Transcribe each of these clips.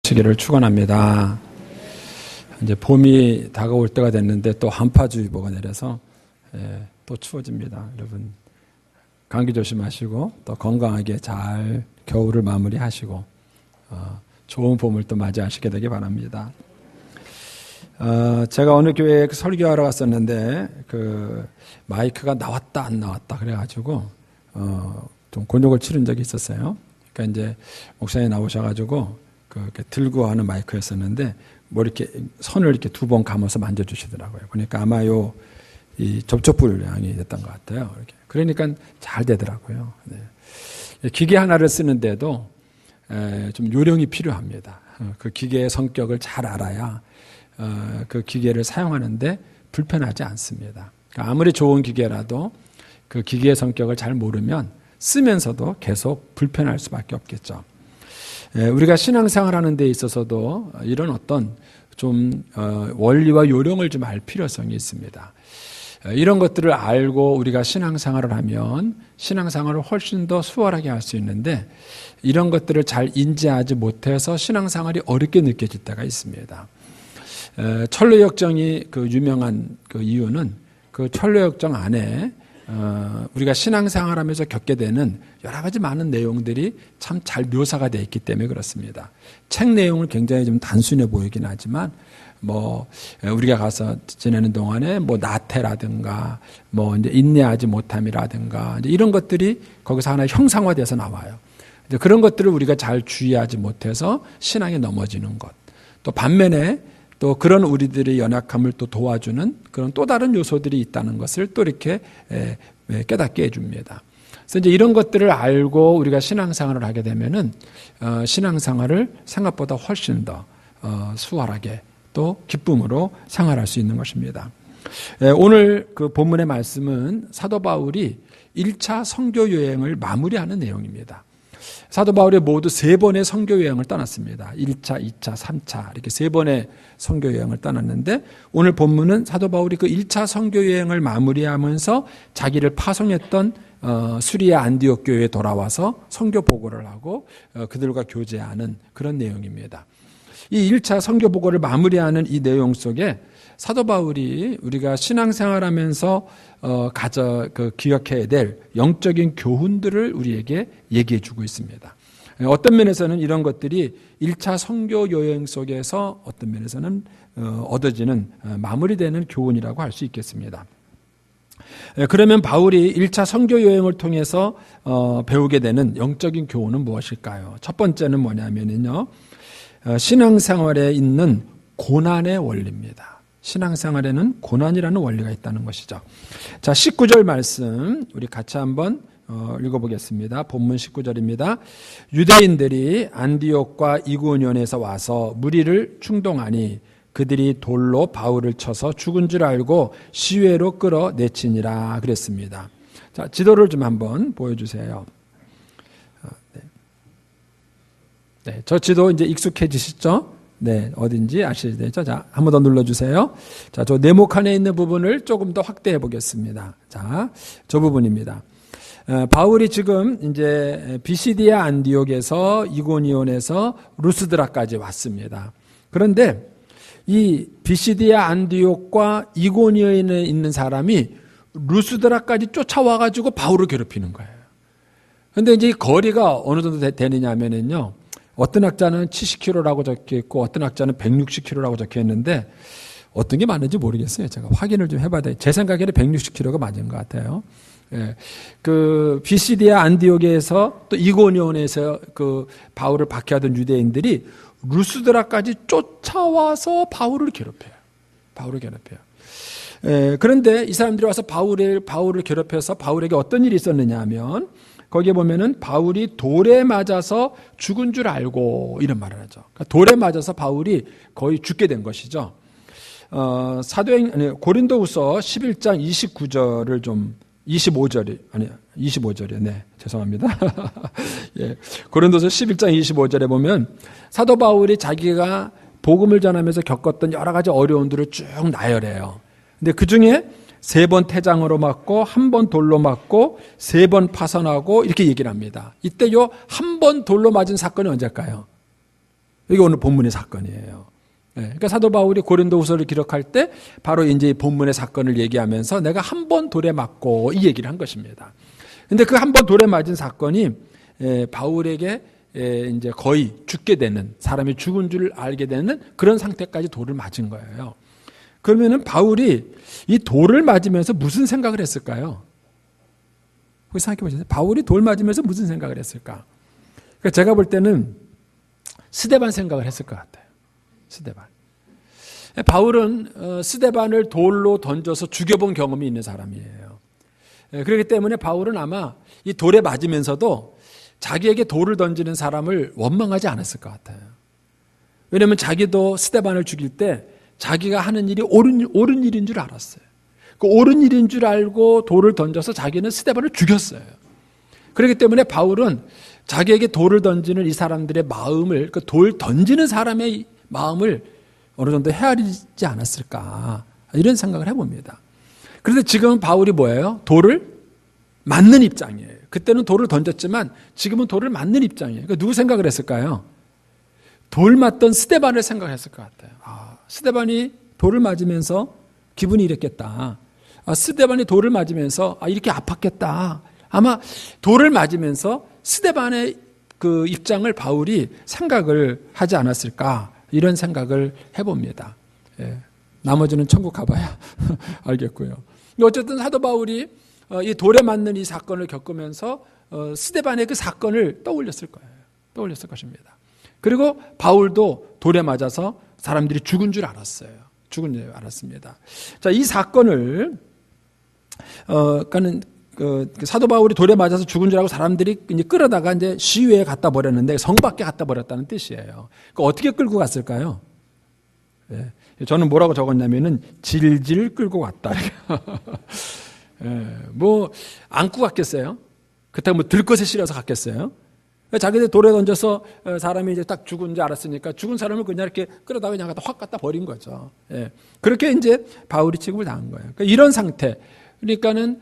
시기를 축원합니다. 이제 봄이 다가올 때가 됐는데 또 한파주의보가 내려서 또 추워집니다. 여러분 감기 조심하시고 또 건강하게 잘 겨울을 마무리하시고 좋은 봄을 또 맞이하시게 되기 바랍니다. 제가 어느 교회에 설교하러 갔었는데 그 마이크가 나왔다 안 나왔다 그래가지고 좀 곤욕을 치른 적이 있었어요. 그러니까 이제 목사님 나오셔가지고 그렇게 들고 하는 마이크였었는데 뭐 이렇게 선을 이렇게 두 번 감아서 만져주시더라고요. 그러니까 아마 이 접촉불량이 됐던 것 같아요. 이렇게. 그러니까 잘 되더라고요. 네. 기계 하나를 쓰는데도 좀 요령이 필요합니다. 그 기계의 성격을 잘 알아야 그 기계를 사용하는데 불편하지 않습니다. 그러니까 아무리 좋은 기계라도 그 기계의 성격을 잘 모르면 쓰면서도 계속 불편할 수밖에 없겠죠. 우리가 신앙생활 하는 데 있어서도 이런 어떤 좀 원리와 요령을 좀 알 필요성이 있습니다. 이런 것들을 알고 우리가 신앙생활을 하면 신앙생활을 훨씬 더 수월하게 할 수 있는데 이런 것들을 잘 인지하지 못해서 신앙생활이 어렵게 느껴질 때가 있습니다. 철로역정이 그 유명한 그 이유는 그 철로역정 안에 우리가 신앙생활하면서 겪게 되는 여러 가지 많은 내용들이 참 잘 묘사가 되어 있기 때문에 그렇습니다. 책 내용은 굉장히 좀 단순해 보이긴 하지만 뭐 우리가 가서 지내는 동안에 뭐 나태라든가 뭐 이제 인내하지 못함이라든가 이제 이런 것들이 거기서 하나 형상화돼서 나와요. 이제 그런 것들을 우리가 잘 주의하지 못해서 신앙에 넘어지는 것. 또 반면에 또 그런 우리들의 연약함을 또 도와주는 그런 또 다른 요소들이 있다는 것을 또 이렇게 깨닫게 해줍니다. 그래서 이제 이런 것들을 알고 우리가 신앙생활을 하게 되면은 신앙생활을 생각보다 훨씬 더 수월하게 또 기쁨으로 생활할 수 있는 것입니다. 오늘 그 본문의 말씀은 사도 바울이 1차 선교 여행을 마무리하는 내용입니다. 사도 바울이 모두 3번의 선교 여행을 떠났습니다. 1차, 2차, 3차 이렇게 3번의 선교 여행을 떠났는데 오늘 본문은 사도 바울이 그 1차 선교 여행을 마무리하면서 자기를 파송했던 수리아 안디옥 교회에 돌아와서 선교 보고를 하고 그들과 교제하는 그런 내용입니다. 이 1차 선교 보고를 마무리하는 이 내용 속에 사도 바울이 우리가 신앙생활하면서 기억해야 될 영적인 교훈들을 우리에게 얘기해 주고 있습니다. 어떤 면에서는 이런 것들이 1차 선교 여행 속에서 어떤 면에서는 얻어지는 마무리되는 교훈이라고 할 수 있겠습니다. 그러면 바울이 1차 선교 여행을 통해서 배우게 되는 영적인 교훈은 무엇일까요? 첫 번째는 뭐냐면요. 신앙생활에 있는 고난의 원리입니다. 신앙생활에는 고난이라는 원리가 있다는 것이죠. 자, 19절 말씀 우리 같이 한번 읽어보겠습니다. 본문 19절입니다. 유대인들이 안디옥과 이고니온에서 와서 무리를 충동하니 그들이 돌로 바울을 쳐서 죽은 줄 알고 시외로 끌어내치니라 그랬습니다. 자, 지도를 좀 한번 보여주세요. 네, 저 지도 이제 익숙해지시죠? 네, 어딘지 아시죠? 자, 한 번 더 눌러주세요. 자, 저 네모칸에 있는 부분을 조금 더 확대해 보겠습니다. 자, 저 부분입니다. 바울이 지금 이제 비시디아 안디옥에서 이고니온에서 루스드라까지 왔습니다. 그런데 이 비시디아 안디옥과 이고니온에 있는 사람이 루스드라까지 쫓아와가지고 바울을 괴롭히는 거예요. 그런데 이제 이 거리가 어느 정도 되느냐 하면은요. 어떤 학자는 70km라고 적혀 있고 어떤 학자는 160km라고 적혀 있는데 어떤 게 맞는지 모르겠어요. 제가 확인을 좀 해봐야 돼요. 제 생각에는 160km가 맞은 것 같아요. 예. 그 비시디아 안디옥에서 또 이고니온에서 그 바울을 박해하던 유대인들이 루스드라까지 쫓아와서 바울을 괴롭혀요. 그런데 이 사람들이 와서 바울을 괴롭혀서 바울에게 어떤 일이 있었느냐 하면 거기에 보면은 바울이 돌에 맞아서 죽은 줄 알고 이런 말을 하죠. 그러니까 돌에 맞아서 바울이 거의 죽게 된 것이죠. 고린도후서 11장 29절을 좀 25절이요. 네, 죄송합니다. 예. 고린도서 11장 25절에 보면 사도 바울이 자기가 복음을 전하면서 겪었던 여러 가지 어려움들을 쭉 나열해요. 근데 그 중에 3번 태장으로 맞고 1번 돌로 맞고 3번 파선하고 이렇게 얘기를 합니다. 이때 요 1번 돌로 맞은 사건이 언제일까요? 이게 오늘 본문의 사건이에요. 그러니까 사도 바울이 고린도후서를 기록할 때 바로 이제 본문의 사건을 얘기하면서 내가 한 번 돌에 맞고 이 얘기를 한 것입니다. 근데 그 한 번 돌에 맞은 사건이 바울에게 이제 거의 죽게 되는, 사람이 죽은 줄 알게 되는 그런 상태까지 돌을 맞은 거예요. 그러면은 바울이 이 돌을 맞으면서 무슨 생각을 했을까요? 혹시 생각해 보셨어요? 바울이 돌 맞으면서 무슨 생각을 했을까? 그러니까 제가 볼 때는 스데반 생각을 했을 것 같아요. 스데반. 바울은 스데반을 돌로 던져서 죽여본 경험이 있는 사람이에요. 그렇기 때문에 바울은 아마 이 돌에 맞으면서도 자기에게 돌을 던지는 사람을 원망하지 않았을 것 같아요. 왜냐하면 자기도 스데반을 죽일 때 자기가 하는 일이 옳은 일인 줄 알았어요. 그 옳은 일인 줄 알고 돌을 던져서 자기는 스데반을 죽였어요. 그렇기 때문에 바울은 자기에게 돌을 던지는 이 사람들의 마음을, 그 돌 던지는 사람의 마음을 어느 정도 헤아리지 않았을까, 이런 생각을 해봅니다. 그런데 지금 바울이 뭐예요? 돌을 맞는 입장이에요. 그때는 돌을 던졌지만 지금은 돌을 맞는 입장이에요. 그러니까 누구 생각을 했을까요? 돌 맞던 스데반을 생각했을 것 같아요. 스데반이 돌을 맞으면서 기분이 이랬겠다. 스데반이 돌을 맞으면서 이렇게 아팠겠다. 아마 돌을 맞으면서 스데반의 그 입장을 바울이 생각을 하지 않았을까, 이런 생각을 해봅니다. 나머지는 천국 가봐야 알겠고요. 어쨌든 사도 바울이 이 돌에 맞는 이 사건을 겪으면서 스데반의 그 사건을 떠올렸을 거예요. 떠올렸을 것입니다. 그리고 바울도 돌에 맞아서 사람들이 죽은 줄 알았어요. 죽은 줄 알았습니다. 자, 이 사건을 사도 바울이 돌에 맞아서 죽은 줄 알고 사람들이 이제 끌어다가 이제 시외에 갖다 버렸는데 성 밖에 갖다 버렸다는 뜻이에요. 어떻게 끌고 갔을까요? 저는 뭐라고 적었냐면은 질질 끌고 갔다. 뭐 안고 갔겠어요? 그렇다고 뭐 들것에 실어서 갔겠어요? 자기들 돌에 던져서 사람이 이제 딱 죽은 줄 알았으니까 죽은 사람을 그냥 이렇게 끌어다가 그냥 확 갖다 버린 거죠. 그렇게 이제 바울이 취급을 당한 거예요. 그러니까 이런 상태. 그러니까는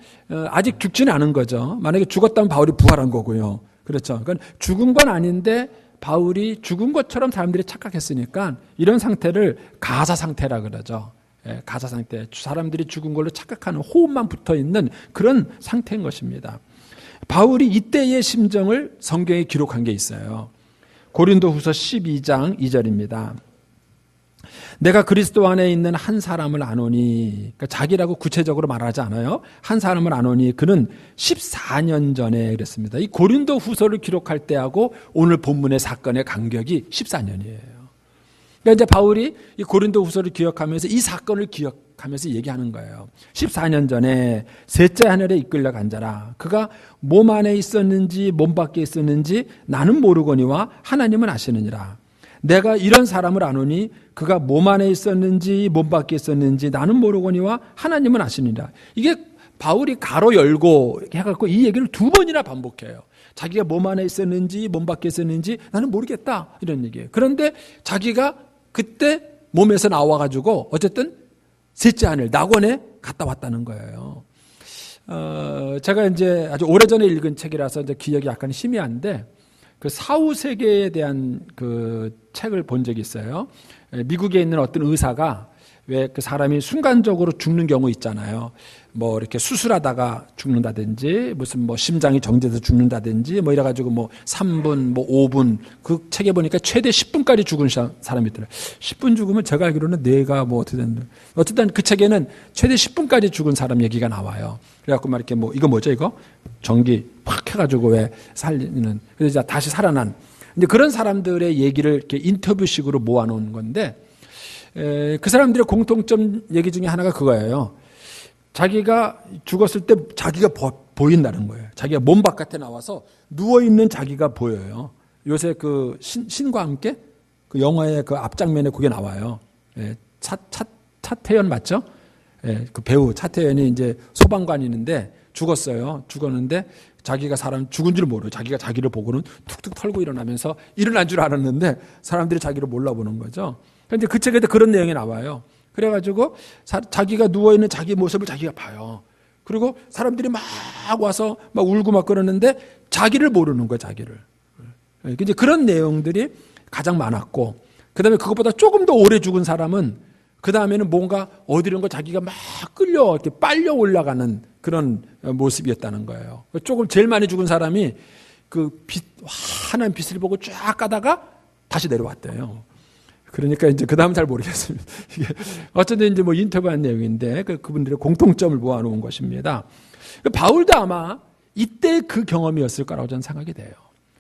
아직 죽지는 않은 거죠. 만약에 죽었다면 바울이 부활한 거고요. 그렇죠. 그러니까 죽은 건 아닌데 바울이 죽은 것처럼 사람들이 착각했으니까 이런 상태를 가사 상태라 그러죠. 가사 상태. 사람들이 죽은 걸로 착각하는 호흡만 붙어 있는 그런 상태인 것입니다. 바울이 이때의 심정을 성경에 기록한 게 있어요. 고린도후서 12장 2절입니다. 내가 그리스도 안에 있는 한 사람을 아노니, 그러니까 자기라고 구체적으로 말하지 않아요. 한 사람을 아노니 그는 14년 전에 그랬습니다. 이 고린도후서를 기록할 때하고 오늘 본문의 사건의 간격이 14년이에요. 그러니까 이제 바울이 이 고린도후서를 기억하면서 이 사건을 기억하면서 얘기하는 거예요. 14년 전에 셋째 하늘에 이끌려 간 자라. 그가 몸 안에 있었는지 몸 밖에 있었는지 나는 모르거니와 하나님은 아시느니라. 내가 이런 사람을 아노니 그가 몸 안에 있었는지 몸 밖에 있었는지 나는 모르거니와 하나님은 아시느니라. 이게 바울이 가로 열고 해갖고 이 얘기를 두 번이나 반복해요. 자기가 몸 안에 있었는지 몸 밖에 있었는지 나는 모르겠다, 이런 얘기예요. 그런데 자기가 그때 몸에서 나와가지고 어쨌든 셋째 하늘 낙원에 갔다 왔다는 거예요. 제가 이제 아주 오래전에 읽은 책이라서 이제 기억이 약간 희미한데 그 사후세계에 대한 그 책을 본 적이 있어요. 미국에 있는 어떤 의사가 왜 그 사람이 순간적으로 죽는 경우 있잖아요. 뭐 이렇게 수술하다가 죽는다든지 무슨 뭐 심장이 정지해서 죽는다든지 뭐 이래가지고 뭐 3분 뭐 5분 그 책에 보니까 최대 10분까지 죽은 사람이 있더라고요. 10분 죽으면 제가 알기로는 뇌가 뭐 어떻게 됐는데 어쨌든 그 책에는 최대 10분까지 죽은 사람 얘기가 나와요. 그래갖고 막 이렇게 뭐 이거 뭐죠 이거 전기 확 해가지고 왜 살리는 그래서 다시 살아난 이제 그런 사람들의 얘기를 이렇게 인터뷰식으로 모아놓은 건데. 그 사람들의 공통점 얘기 중에 하나가 그거예요. 자기가 죽었을 때 자기가 보인다는 거예요. 자기가 몸 바깥에 나와서 누워있는 자기가 보여요. 요새 그 신과 함께 그 영화의 그 앞장면에 그게 나와요. 차태현 맞죠? 그 배우 차태현이 이제 소방관이는데 죽었어요. 죽었는데 자기가 사람 죽은 줄 모르고 자기가 자기를 보고는 툭툭 털고 일어나면서 일어난 줄 알았는데 사람들이 자기를 몰라보는 거죠. 그런데 그 책에도 그런 내용이 나와요. 그래가지고 자기가 누워있는 자기 모습을 자기가 봐요. 그리고 사람들이 막 와서 막 울고 막 그러는데 자기를 모르는 거예요, 자기를. 이제 그런 내용들이 가장 많았고, 그 다음에 그것보다 조금 더 오래 죽은 사람은 그 다음에는 뭔가 어디론가 자기가 막 끌려 이렇게 빨려 올라가는 그런 모습이었다는 거예요. 조금 제일 많이 죽은 사람이 그 환한 빛을 보고 쫙 가다가 다시 내려왔대요. 그러니까 이제 그 다음 잘 모르겠습니다. 이게 어쨌든 이제 뭐 인터뷰한 내용인데 그분들의 공통점을 모아놓은 것입니다. 바울도 아마 이때 그 경험이었을 거라고 저는 생각이 돼요.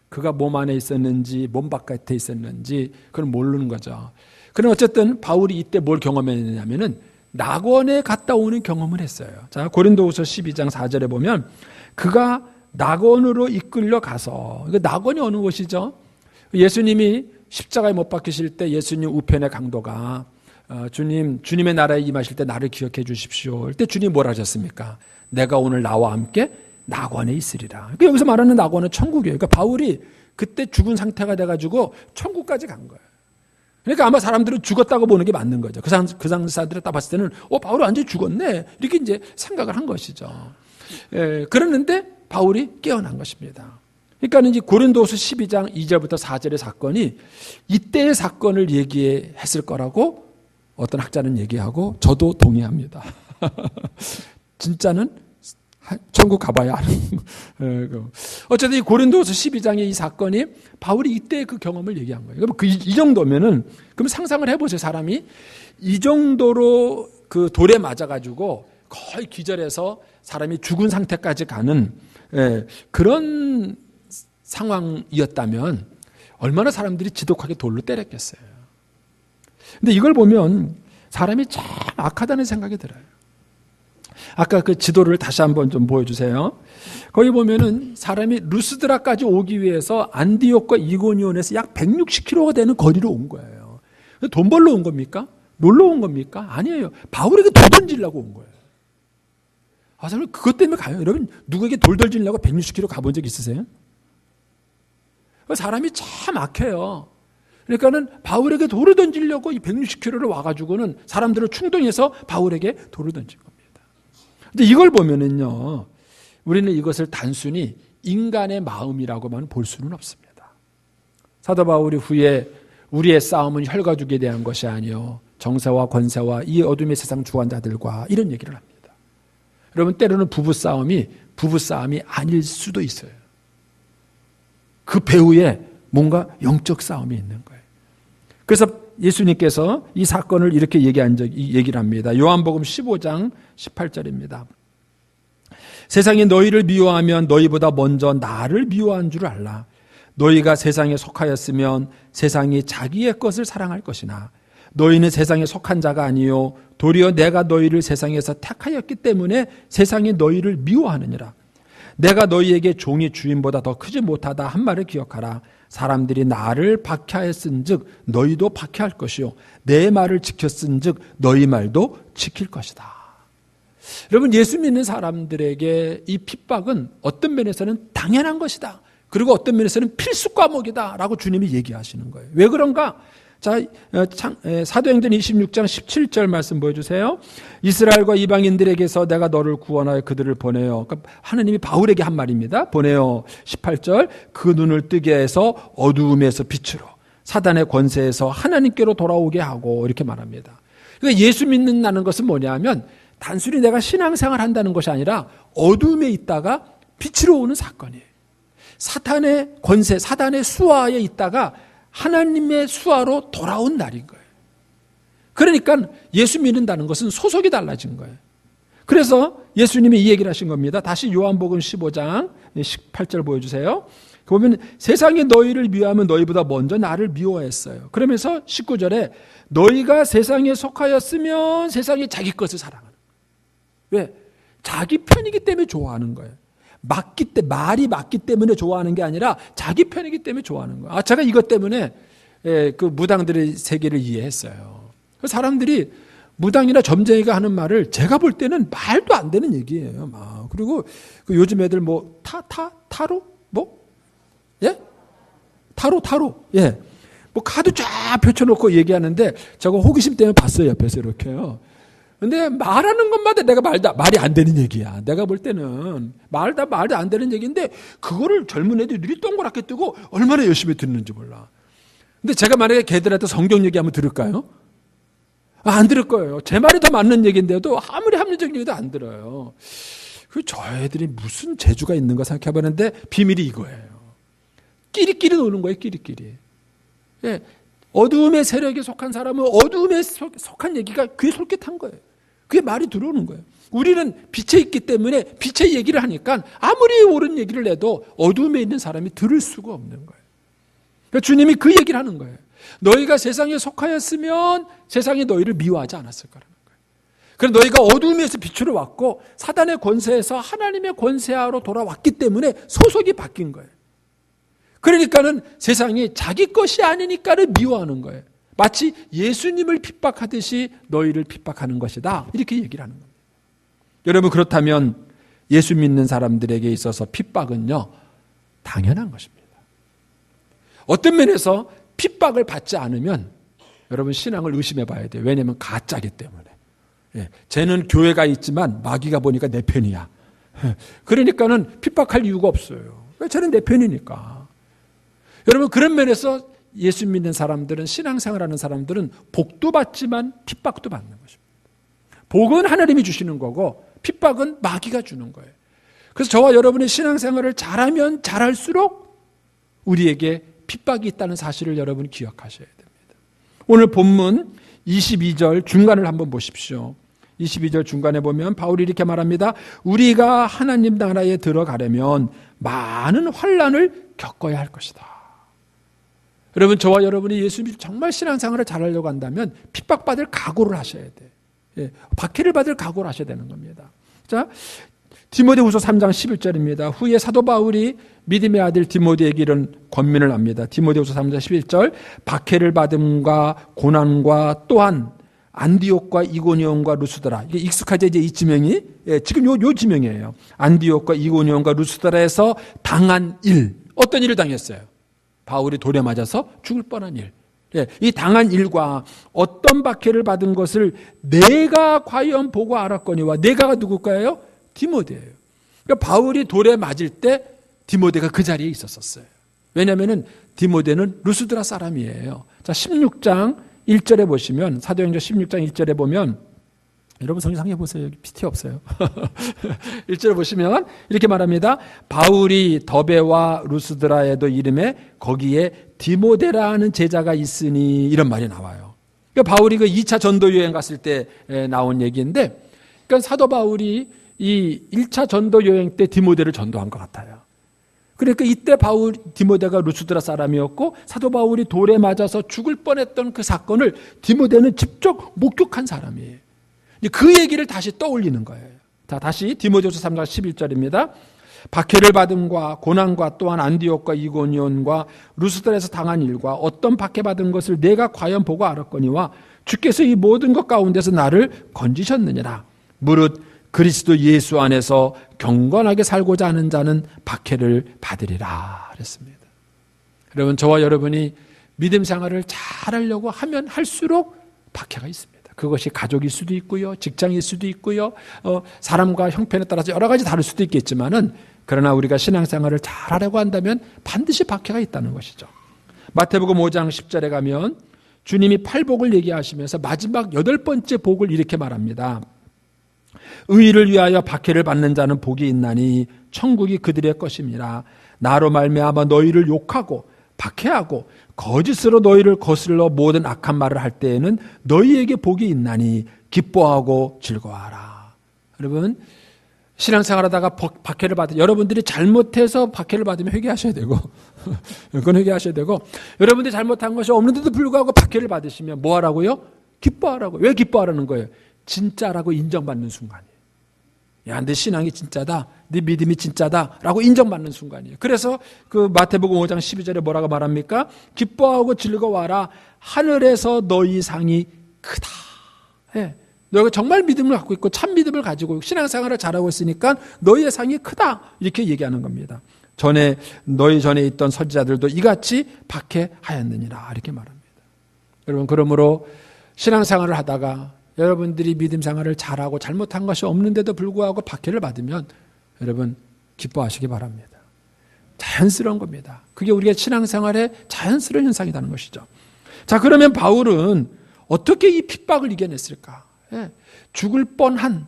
그가 몸 안에 있었는지 몸 바깥에 있었는지 그걸 모르는 거죠. 그럼 어쨌든 바울이 이때 뭘 경험했냐면은 낙원에 갔다 오는 경험을 했어요. 자, 고린도후서 12장 4절에 보면 그가 낙원으로 이끌려 가서, 낙원이 어느 곳이죠? 예수님이 십자가에 못 박히실 때 예수님 우편의 강도가 주님의 나라에 임하실 때 나를 기억해 주십시오. 그때 주님 뭐라 하셨습니까? 내가 오늘 나와 함께 낙원에 있으리라. 그러니까 여기서 말하는 낙원은 천국이에요. 그러니까 바울이 그때 죽은 상태가 돼가지고 천국까지 간 거예요. 그러니까 아마 사람들은 죽었다고 보는 게 맞는 거죠. 그 사람들이 딱 봤을 때는 바울이 완전히 죽었네 이렇게 이제 생각을 한 것이죠. 그랬는데 바울이 깨어난 것입니다. 그러니까 이제 고린도후서 12장 2절부터 4절의 사건이 이때의 사건을 얘기했을 거라고 어떤 학자는 얘기하고 저도 동의합니다. 진짜는 천국 가봐야 하는. 어쨌든 이 고린도후서 12장의 이 사건이 바울이 이때의 그 경험을 얘기한 거예요. 그럼 이 정도면은 그럼 상상을 해보세요. 사람이 이 정도로 그 돌에 맞아가지고 거의 기절해서 사람이 죽은 상태까지 가는 그런 상황이었다면 얼마나 사람들이 지독하게 돌로 때렸겠어요. 근데 이걸 보면 사람이 참 악하다는 생각이 들어요. 아까 그 지도를 다시 한번 좀 보여주세요. 거기 보면은 사람이 루스드라까지 오기 위해서 안디옥과 이고니온에서 약 160km가 되는 거리로 온 거예요. 돈 벌러 온 겁니까? 놀러 온 겁니까? 아니에요. 바울에게 돌 던지려고 온 거예요. 사람 그것 때문에 가요. 여러분 누구에게 돌 던지려고 160km 가본 적 있으세요? 사람이 참 악해요. 그러니까는 바울에게 돌을 던지려고 이 160km를 와가지고는 사람들을 충동해서 바울에게 돌을 던진 겁니다. 근데 이걸 보면은요, 우리는 이것을 단순히 인간의 마음이라고만 볼 수는 없습니다. 사도 바울이 후에 우리의 싸움은 혈과죽에 대한 것이 아니요 정세와 권세와 이 어둠의 세상 주관자들과 이런 얘기를 합니다. 여러분 때로는 부부싸움이 아닐 수도 있어요. 그 배후에 뭔가 영적 싸움이 있는 거예요. 그래서 예수님께서 이 사건을 이렇게 얘기를 합니다. 요한복음 15장 18절입니다. 세상이 너희를 미워하면 너희보다 먼저 나를 미워한 줄 알라. 너희가 세상에 속하였으면 세상이 자기의 것을 사랑할 것이나 너희는 세상에 속한 자가 아니요 도리어 내가 너희를 세상에서 택하였기 때문에 세상이 너희를 미워하느니라. 내가 너희에게 종이 주인보다 더 크지 못하다 한 말을 기억하라. 사람들이 나를 박해하였은즉 너희도 박해할 것이요 내 말을 지켰은즉 너희 말도 지킬 것이다. 여러분 예수 믿는 사람들에게 이 핍박은 어떤 면에서는 당연한 것이다. 그리고 어떤 면에서는 필수 과목이다 라고 주님이 얘기하시는 거예요. 왜 그런가? 자, 사도행전 26장 17절 말씀 보여주세요. 이스라엘과 이방인들에게서 내가 너를 구원하여 그들을 보내요. 그러니까 하나님이 바울에게 한 말입니다. 보내요. 18절 그 눈을 뜨게 해서 어두움에서 빛으로 사단의 권세에서 하나님께로 돌아오게 하고 이렇게 말합니다. 그러니까 예수 믿는다는 것은 뭐냐면 단순히 내가 신앙생활 한다는 것이 아니라 어두움에 있다가 빛으로 오는 사건이에요. 사탄의 권세, 사단의 수하에 있다가 하나님의 수하로 돌아온 날인 거예요. 그러니까 예수 믿는다는 것은 소속이 달라진 거예요. 그래서 예수님이 이 얘기를 하신 겁니다. 다시 요한복음 15장 18절 보여주세요. 보면 세상이 너희를 미워하면 너희보다 먼저 나를 미워했어요. 그러면서 19절에 너희가 세상에 속하였으면 세상이 자기 것을 사랑하는 거예요. 왜? 자기 편이기 때문에 좋아하는 거예요. 말이 맞기 때문에 좋아하는 게 아니라 자기 편이기 때문에 좋아하는 거예요. 제가 이것 때문에 그 무당들의 세계를 이해했어요. 사람들이 무당이나 점쟁이가 하는 말을 제가 볼 때는 말도 안 되는 얘기예요. 그리고 그 요즘 애들 뭐 타로 뭐 예? 타로 예. 뭐 카드 쫙 펼쳐놓고 얘기하는데 저거 호기심 때문에 봤어요. 옆에서 이렇게요. 근데 말하는 것마다 내가 말이 안 되는 얘기야. 내가 볼 때는 말도 안 되는 얘기인데 그거를 젊은 애들이 동그랗게 뜨고 얼마나 열심히 듣는지 몰라. 근데 제가 만약에 걔들한테 성경 얘기하면 들을까요? 안 들을 거예요. 제 말이 더 맞는 얘기인데도 아무리 합리적인 얘기도 안 들어요. 저 애들이 무슨 재주가 있는가 생각해보는데 비밀이 이거예요. 끼리끼리 노는 거예요. 끼리끼리. 예, 어두움의 세력에 속한 사람은 어두움에 속한 얘기가 귀에 솔깃한 거예요. 그게 말이 들어오는 거예요. 우리는 빛에 있기 때문에 빛의 얘기를 하니까 아무리 옳은 얘기를 해도 어두움에 있는 사람이 들을 수가 없는 거예요. 그러니까 주님이 그 얘기를 하는 거예요. 너희가 세상에 속하였으면 세상이 너희를 미워하지 않았을 거라는 거예요. 그래서 너희가 어두움에서 빛으로 왔고 사단의 권세에서 하나님의 권세하로 돌아왔기 때문에 소속이 바뀐 거예요. 그러니까는 세상이 자기 것이 아니니까는 미워하는 거예요. 마치 예수님을 핍박하듯이 너희를 핍박하는 것이다. 이렇게 얘기를 하는 겁니다. 여러분, 그렇다면 예수 믿는 사람들에게 있어서 핍박은요, 당연한 것입니다. 어떤 면에서 핍박을 받지 않으면 여러분 신앙을 의심해 봐야 돼요. 왜냐하면 가짜기 때문에. 예, 쟤는 교회가 있지만 마귀가 보니까 내 편이야. 그러니까는 핍박할 이유가 없어요. 쟤는 내 편이니까. 여러분, 그런 면에서 예수 믿는 사람들은, 신앙생활하는 사람들은 복도 받지만 핍박도 받는 것입니다. 복은 하나님이 주시는 거고 핍박은 마귀가 주는 거예요. 그래서 저와 여러분이 신앙생활을 잘하면 잘할수록 우리에게 핍박이 있다는 사실을 여러분 기억하셔야 됩니다. 오늘 본문 22절 중간을 한번 보십시오. 22절 중간에 보면 바울이 이렇게 말합니다. 우리가 하나님 나라에 들어가려면 많은 환난을 겪어야 할 것이다. 여러분, 저와 여러분이 예수 믿고 정말 신앙생활을 잘하려고 한다면 핍박받을 각오를 하셔야 돼. 예, 박해를 받을 각오를 하셔야 되는 겁니다. 자, 디모데후서 3장 11절입니다. 후에 사도 바울이 믿음의 아들 디모데에게 이런 권면을 합니다. 디모데후서 3장 11절, 박해를 받음과 고난과 또한 안디옥과 이고니온과 루스드라. 이게 익숙하죠, 이제 이 지명이. 예, 지금 요 지명이에요. 안디옥과 이고니온과 루스드라에서 당한 일. 어떤 일을 당했어요? 바울이 돌에 맞아서 죽을 뻔한 일. 예, 이 당한 일과 어떤 박해를 받은 것을 내가 과연 보고 알았거니와, 내가가 누굴까요? 디모데예요. 그러니까 바울이 돌에 맞을 때 디모데가 그 자리에 있었어요. 왜냐하면 디모데는 루스드라 사람이에요. 자, 16장 1절에 보시면, 사도행전 16장 1절에 보면, 여러분 성경상에 보세요. 여기 PT 없어요. 1절에 보시면 이렇게 말합니다. 바울이 더베와 루스드라에도 이름에 거기에 디모데라는 제자가 있으니, 이런 말이 나와요. 그러니까 바울이 그 2차 전도 여행 갔을 때 나온 얘기인데, 그러니까 사도 바울이 이 1차 전도 여행 때 디모데를 전도한 것 같아요. 그러니까 이때 디모데가 루스드라 사람이었고 사도 바울이 돌에 맞아서 죽을 뻔했던 그 사건을 디모데는 직접 목격한 사람이에요. 그 얘기를 다시 떠올리는 거예요. 자, 다시 디모데후서 3장 11절입니다. 박해를 받음과 고난과 또한 안디옥과 이고니온과 루스드라에서 당한 일과 어떤 박해받은 것을 내가 과연 보고 알았거니와 주께서 이 모든 것 가운데서 나를 건지셨느니라. 무릇 그리스도 예수 안에서 경건하게 살고자 하는 자는 박해를 받으리라 그랬습니다. 여러분, 저와 여러분이 믿음 생활을 잘하려고 하면 할수록 박해가 있습니다. 그것이 가족일 수도 있고요, 직장일 수도 있고요, 사람과 형편에 따라서 여러 가지 다를 수도 있겠지만은, 그러나 우리가 신앙생활을 잘하려고 한다면 반드시 박해가 있다는 것이죠. 마태복음 5장 10절에 가면 주님이 팔복을 얘기하시면서 마지막 8번째 복을 이렇게 말합니다. 의를 위하여 박해를 받는 자는 복이 있나니 천국이 그들의 것임이라. 나로 말미암아 너희를 욕하고 박해하고 거짓으로 너희를 거슬러 모든 악한 말을 할 때에는 너희에게 복이 있나니 기뻐하고 즐거워하라. 여러분, 신앙생활하다가 박해를 받으면, 여러분들이 잘못해서 박해를 받으면 회개하셔야 되고 그건 회개하셔야 되고, 여러분들이 잘못한 것이 없는데도 불구하고 박해를 받으시면 뭐 하라고요? 기뻐하라고. 왜 기뻐하라는 거예요? 진짜라고 인정받는 순간이에요. 야, 내 신앙이 진짜다, 네 믿음이 진짜다 라고 인정받는 순간이에요. 그래서 그 마태복음 5장 12절에 뭐라고 말합니까? 기뻐하고 즐거워하라. 하늘에서 너희 상이 크다. 예. 너희가 정말 믿음을 갖고 있고 참 믿음을 가지고 신앙생활을 잘하고 있으니까 너희의 상이 크다, 이렇게 얘기하는 겁니다. 너희 전에 있던 선지자들도 이같이 박해하였느니라, 이렇게 말합니다. 여러분, 그러므로 신앙생활을 하다가 여러분들이 믿음 생활을 잘하고 잘못한 것이 없는데도 불구하고 박해를 받으면 여러분 기뻐하시기 바랍니다. 자연스러운 겁니다. 그게 우리가 신앙생활의 자연스러운 현상이라는 것이죠. 자, 그러면 바울은 어떻게 이 핍박을 이겨냈을까? 죽을 뻔한,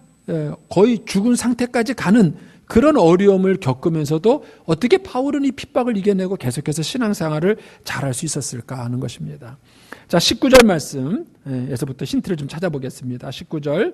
거의 죽은 상태까지 가는 그런 어려움을 겪으면서도 어떻게 바울은 이 핍박을 이겨내고 계속해서 신앙생활을 잘할 수 있었을까 하는 것입니다. 자, 19절 말씀에서부터 힌트를 좀 찾아보겠습니다. 19절.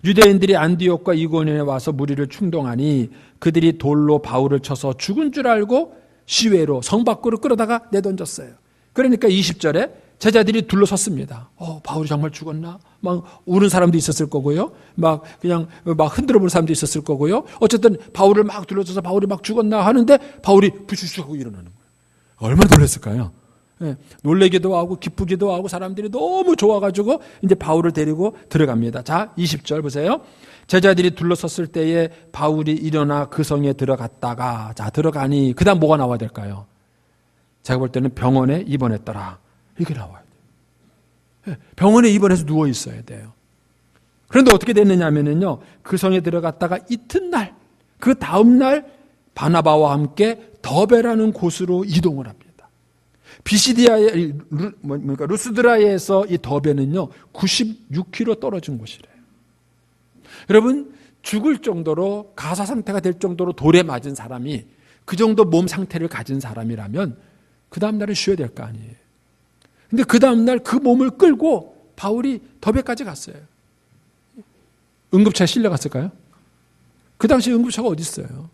유대인들이 안디옥과 이고니온에 와서 무리를 충동하니 그들이 돌로 바울을 쳐서 죽은 줄 알고 시외로 성 밖으로 끌어다가 내던졌어요. 그러니까 20절에 제자들이 둘러섰습니다. 바울이 정말 죽었나? 막 우는 사람도 있었을 거고요. 막 흔들어 볼 사람도 있었을 거고요. 어쨌든 바울을 막 둘러서서 바울이 막 죽었나 하는데 바울이 부슈슈 하고 일어나는 거예요. 얼마나 놀랐을까요? 놀래기도 하고 기쁘기도 하고 사람들이 너무 좋아가지고 이제 바울을 데리고 들어갑니다. 자, 20절 보세요. 제자들이 둘러섰을 때에 바울이 일어나 그 성에 들어갔다가, 자, 들어가니 그 다음 뭐가 나와야 될까요? 제가 볼 때는 병원에 입원했더라. 이게 나와야 돼요. 병원에 입원해서 누워 있어야 돼요. 그런데 어떻게 됐느냐 하면요, 그 성에 들어갔다가 이튿날, 그 다음날 바나바와 함께 더베라는 곳으로 이동을 합니다. 루스드라에서 이 더베는요 96km 떨어진 곳이래요. 여러분, 죽을 정도로 가사 상태가 될 정도로 돌에 맞은 사람이 그 정도 몸 상태를 가진 사람이라면 그 다음날은 쉬어야 될 거 아니에요. 근데 그 다음날 그 몸을 끌고 바울이 더베까지 갔어요. 응급차에 실려갔을까요? 그 당시 응급차가 어디 있어요?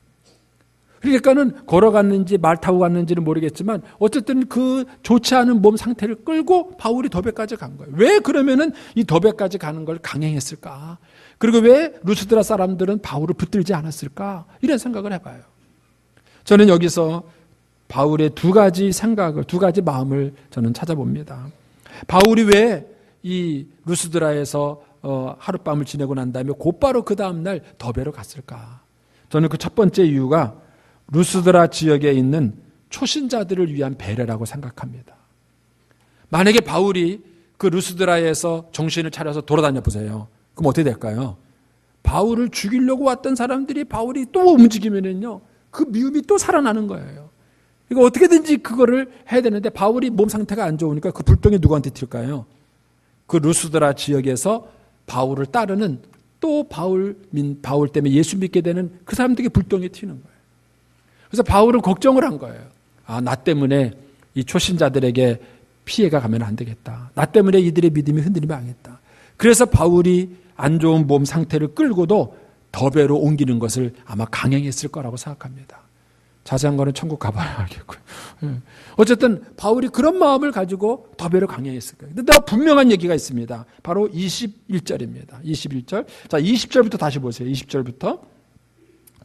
그러니까는 걸어갔는지 말 타고 갔는지는 모르겠지만 어쨌든 그 좋지 않은 몸 상태를 끌고 바울이 더베까지 간 거예요. 왜 그러면은 이 더베까지 가는 걸 강행했을까? 그리고 왜 루스드라 사람들은 바울을 붙들지 않았을까? 이런 생각을 해봐요. 저는 여기서 바울의 두 가지 마음을 저는 찾아봅니다. 바울이 왜 이 루스드라에서 하룻밤을 지내고 난 다음에 곧바로 그 다음날 더베로 갔을까? 저는 그 첫 번째 이유가 루스드라 지역에 있는 초신자들을 위한 배려라고 생각합니다. 만약에 바울이 그 루스드라에서 정신을 차려서 돌아다녀 보세요. 그럼 어떻게 될까요? 바울을 죽이려고 왔던 사람들이 바울이 또 움직이면은요, 그 미움이 또 살아나는 거예요. 이거 어떻게든지 그거를 해야 되는데 바울이 몸 상태가 안 좋으니까 그 불똥이 누구한테 튈까요? 그 루스드라 지역에서 바울을 따르는 또 바울 때문에 예수 믿게 되는 그 사람들에게 불똥이 튀는 거예요. 그래서 바울은 걱정을 한 거예요. 나 때문에 이 초신자들에게 피해가 가면 안 되겠다. 나 때문에 이들의 믿음이 흔들리면 안 되겠다. 그래서 바울이 안 좋은 몸 상태를 끌고도 더베로 옮기는 것을 아마 강행했을 거라고 생각합니다. 자세한 거는 천국 가봐야 알겠고요. 어쨌든 바울이 그런 마음을 가지고 더베로 강행했을 거예요. 근데 더 분명한 얘기가 있습니다. 바로 21절입니다. 21절. 자, 20절부터 다시 보세요. 20절부터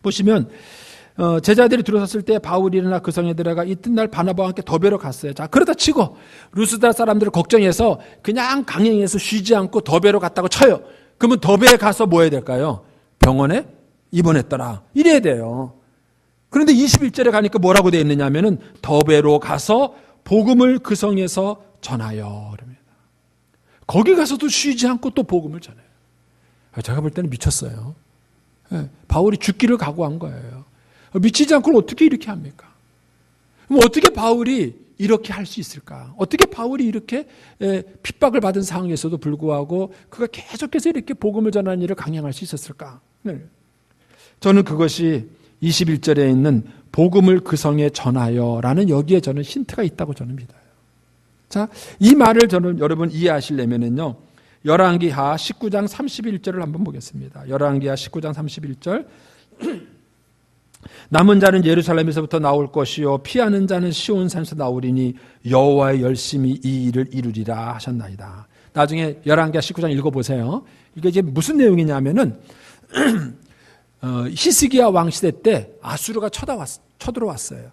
보시면 제자들이 들어섰을 때 바울이 일어나 그 성에 들어가 이튿날 바나바와 함께 더베로 갔어요. 자, 그러다 치고 루스드라 사람들을 걱정해서 그냥 강행해서 쉬지 않고 더베로 갔다고 쳐요. 그러면 더베에 가서 뭐 해야 될까요? 병원에 입원했더라. 이래야 돼요. 그런데 21절에 가니까 뭐라고 되어 있느냐 하면은 더베로 가서 복음을 그 성에서 전하여 그럽니다. 거기 가서도 쉬지 않고 또 복음을 전해요. 제가 볼 때는 미쳤어요. 바울이 죽기를 각오한 거예요. 미치지 않고는 어떻게 이렇게 합니까? 그럼 어떻게 바울이 이렇게 할 수 있을까? 어떻게 바울이 이렇게 핍박을 받은 상황에서도 불구하고 그가 계속해서 이렇게 복음을 전하는 일을 강행할 수 있었을까? 저는 그것이 21절에 있는 복음을 그 성에 전하여라는 여기에 저는 힌트가 있다고 저는 믿어요. 자, 이 말을 저는 여러분 이해하시려면은요, 열왕기하 19장 31절을 한번 보겠습니다. 열왕기하 19장 31절. 남은 자는 예루살렘에서부터 나올 것이요 피하는 자는 시온산에서 나오리니 여호와의 열심히 이 일을 이루리라 하셨나이다. 나중에 열왕기하 19장 읽어보세요. 이게 이제 무슨 내용이냐면은 히스기야 왕 시대 때 아수르가 쳐들어왔어요.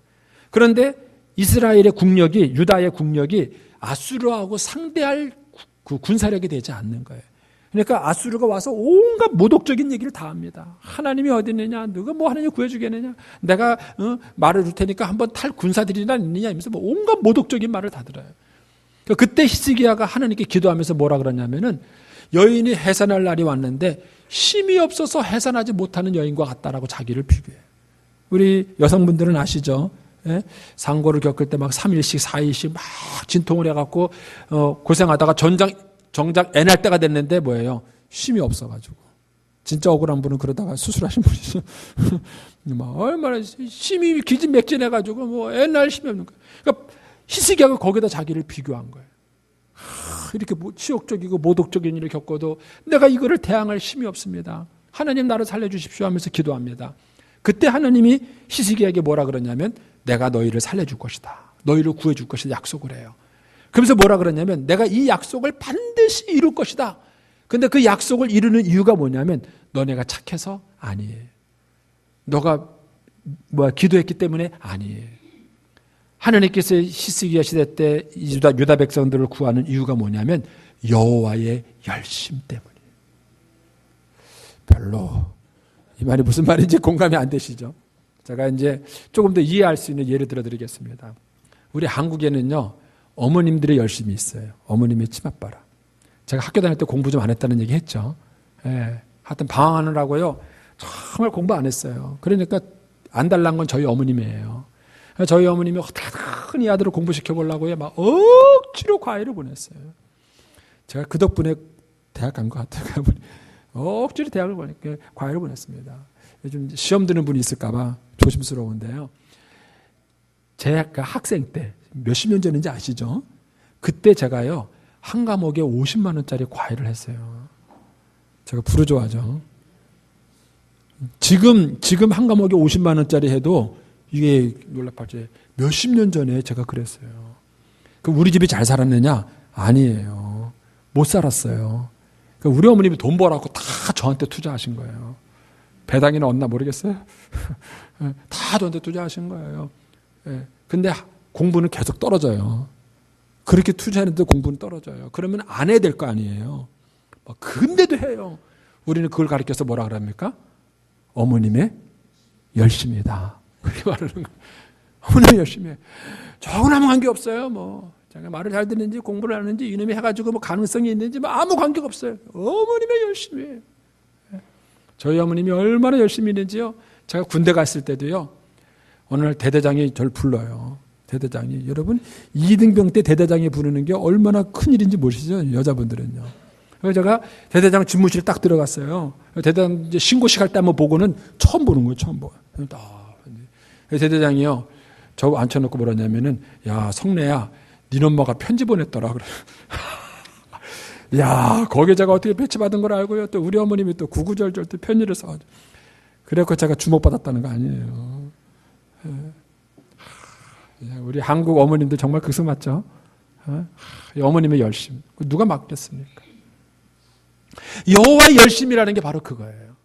그런데 이스라엘의 국력이, 유다의 국력이 아수르하고 상대할 그 군사력이 되지 않는 거예요. 그러니까 아수르가 와서 온갖 모독적인 얘기를 다 합니다. 하나님이 어디 있느냐, 누가 뭐 하느냐 구해주겠느냐, 내가 말을 줄 테니까 한번 탈 군사들이나 있느냐 하면서 뭐 온갖 모독적인 말을 다 들어요. 그때 히스기야가 하나님께 기도하면서 뭐라 그러냐면은 여인이 해산할 날이 왔는데 힘이 없어서 해산하지 못하는 여인과 같다라고 자기를 비교해요. 우리 여성분들은 아시죠? 예? 상고를 겪을 때 막 3일씩 4일씩 막 진통을 해갖고 고생하다가 정작 애날 때가 됐는데 뭐예요? 쉼이 없어가지고. 진짜 억울한 분은 그러다가 수술하신 분이죠. 막 얼마나 쉼이 기진맥진해가지고 뭐 애날 쉼이 없는 거예요. 그러니까 히스기야가 거기다 자기를 비교한 거예요. 이렇게 치욕적이고 모독적인 일을 겪어도 내가 이거를 대항할 힘이 없습니다. 하나님 나를 살려주십시오 하면서 기도합니다. 그때 하나님이 히스기야에게 뭐라 그러냐면 내가 너희를 살려줄 것이다. 너희를 구해줄 것이다 약속을 해요. 그러면서 뭐라 그러냐면 내가 이 약속을 반드시 이룰 것이다. 근데 그 약속을 이루는 이유가 뭐냐면 너네가 착해서 아니에요. 너가 기도했기 때문에 아니에요. 하나님께서 히스기야 시대 때 유다 백성들을 구하는 이유가 뭐냐면 여호와의 열심 때문이에요. 별로 이 말이 무슨 말인지 공감이 안 되시죠? 제가 이제 조금 더 이해할 수 있는 예를 들어드리겠습니다. 우리 한국에는요 어머님들의 열심이 있어요. 어머님의 치맛바람. 제가 학교 다닐 때 공부 좀 안 했다는 얘기 했죠. 예, 하여튼 방황하느라고요 정말 공부 안 했어요. 그러니까 안 달란 건 저희 어머님이에요. 저희 어머님이 어떻게든 이 아들을 공부시켜보려고 막 억지로 과외를 보냈어요. 제가 그 덕분에 대학 간 것 같아요. 억지로 대학을 보니까 과외를 보냈습니다. 요즘 시험 드는 분이 있을까봐 조심스러운데요. 제가 학생 때 몇십 년 전인지 아시죠? 그때 제가요 한 과목에 50만 원짜리 과외를 했어요. 제가 부르주아죠. 지금 한 과목에 50만 원짜리 해도 이게 놀랍지 몇십 년 전에 제가 그랬어요. 그럼 우리 집이 잘 살았느냐? 아니에요. 못 살았어요. 그러니까 우리 어머님이 돈 벌었고 다 저한테 투자하신 거예요. 배당이나 얻나 모르겠어요. 다 저한테 투자하신 거예요. 근데 공부는 계속 떨어져요. 그렇게 투자했는데 공부는 떨어져요. 그러면 안 해야 될 거 아니에요. 근데도 해요. 우리는 그걸 가르쳐서 뭐라 그럽니까? 어머님의 열심이다. 그렇게 말하는 거예요. 어머님의 열심히 해. 저하고는 아무 관계 없어요. 제가 말을 잘 듣는지 공부를 하는지 이놈이 해가지고 가능성이 있는지 아무 관계가 없어요. 어머님의 열심히 해요. 저희 어머님이 얼마나 열심히 있는지요. 제가 군대 갔을 때도요. 어느 날 대대장이 저를 불러요. 대대장이. 여러분 2등병 때 대대장이 부르는 게 얼마나 큰일인지 모르시죠? 여자분들은요. 그래서 제가 대대장 집무실에 딱 들어갔어요. 대대장 이제 신고식 할 때 한번 보고는 처음 보는 거예요. 처음 보고. 대대장이요. 저 앉혀놓고 뭐라냐면은 야 성래야 네 엄마가 편지 보냈더라. 그래. 야 거기에 제가 어떻게 배치받은 걸 알고요. 또 우리 어머님이 또 구구절절 또 편지를 써가지고. 그래갖고 제가 주목받았다는 거 아니에요. 우리 한국 어머님들 정말 극성 맞죠? 어머님의 열심. 누가 막겠습니까? 여호와의 열심이라는 게 바로 그거예요.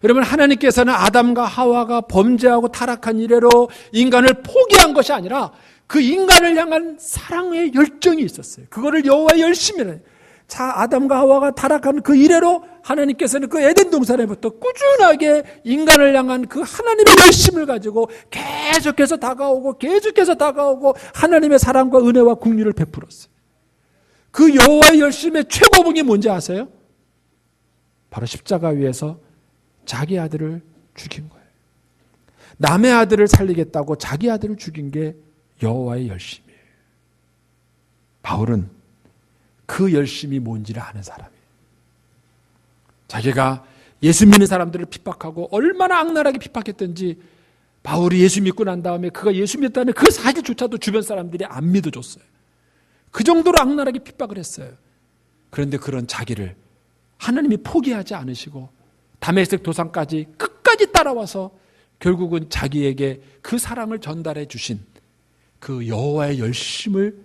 여러분 하나님께서는 아담과 하와가 범죄하고 타락한 이래로 인간을 포기한 것이 아니라 그 인간을 향한 사랑의 열정이 있었어요. 그거를 여호와의 열심이라는 거예요. 자, 아담과 하와가 타락한 그 이래로 하나님께서는 그 에덴 동산에부터 꾸준하게 인간을 향한 그 하나님의 열심을 가지고 계속해서 다가오고 하나님의 사랑과 은혜와 긍휼을 베풀었어요. 그 여호와의 열심의 최고봉이 뭔지 아세요? 바로 십자가 위에서 자기 아들을 죽인 거예요. 남의 아들을 살리겠다고 자기 아들을 죽인 게 여호와의 열심이에요. 바울은 그 열심이 뭔지를 아는 사람이에요. 자기가 예수 믿는 사람들을 핍박하고 얼마나 악랄하게 핍박했던지 바울이 예수 믿고 난 다음에 그가 예수 믿었다는 그 사실조차도 주변 사람들이 안 믿어줬어요. 그 정도로 악랄하게 핍박을 했어요. 그런데 그런 자기를 하나님이 포기하지 않으시고 다메섹 도상까지 끝까지 따라와서 결국은 자기에게 그 사랑을 전달해 주신 그 여호와의 열심을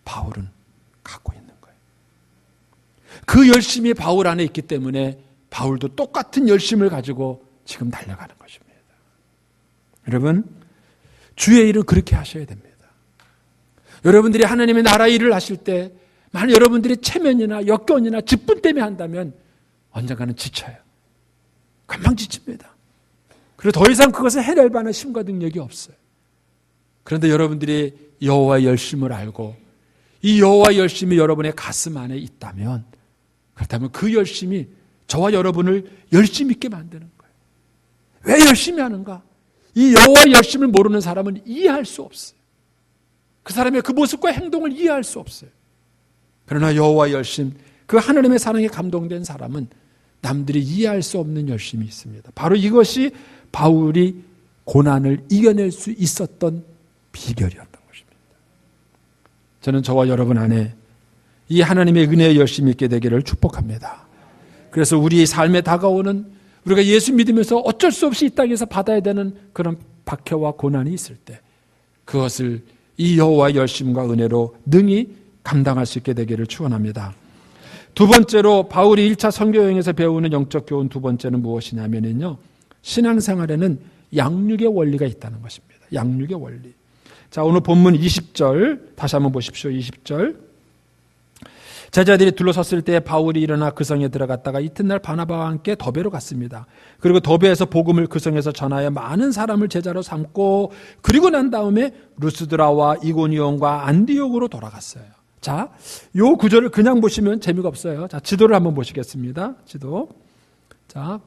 바울은 갖고 있는 거예요. 그 열심이 바울 안에 있기 때문에 바울도 똑같은 열심을 가지고 지금 달려가는 것입니다. 여러분, 주의 일을 그렇게 하셔야 됩니다. 여러분들이 하나님의 나라 일을 하실 때 만약 여러분들이 체면이나 역견이나 직분 때문에 한다면 언젠가는 지쳐요. 금방 지칩니다. 그리고 더 이상 그것을 해낼 만한 힘과 능력이 없어요. 그런데 여러분들이 여호와의 열심을 알고 이 여호와의 열심이 여러분의 가슴 안에 있다면, 그렇다면 그 열심이 저와 여러분을 열심 있게 만드는 거예요. 왜 열심히 하는가? 이 여호와의 열심을 모르는 사람은 이해할 수 없어요. 그 사람의 그 모습과 행동을 이해할 수 없어요. 그러나 여호와의 열심, 그 하나님의 사랑에 감동된 사람은 남들이 이해할 수 없는 열심이 있습니다. 바로 이것이 바울이 고난을 이겨낼 수 있었던 비결이었던 것입니다. 저는 저와 여러분 안에 이 하나님의 은혜의 열심이 있게 되기를 축복합니다. 그래서 우리 삶에 다가오는, 우리가 예수 믿으면서 어쩔 수 없이 이 땅에서 받아야 되는 그런 박해와 고난이 있을 때 그것을 이 여호와의 열심과 은혜로 능히 감당할 수 있게 되기를 축원합니다. 두 번째로 바울이 1차 선교여행에서 배우는 영적 교훈 두 번째는 무엇이냐면요, 신앙생활에는 양육의 원리가 있다는 것입니다. 양육의 원리. 자, 오늘 본문 20절 다시 한번 보십시오. 20절. 제자들이 둘러섰을 때 바울이 일어나 그 성에 들어갔다가 이튿날 바나바와 함께 더베로 갔습니다. 그리고 더베에서 복음을 그 성에서 전하여 많은 사람을 제자로 삼고, 그리고 난 다음에 루스드라와 이고니온과 안디옥으로 돌아갔어요. 자, 요 구절을 그냥 보시면 재미가 없어요. 자, 지도를 한번 보시겠습니다. 지도. 자,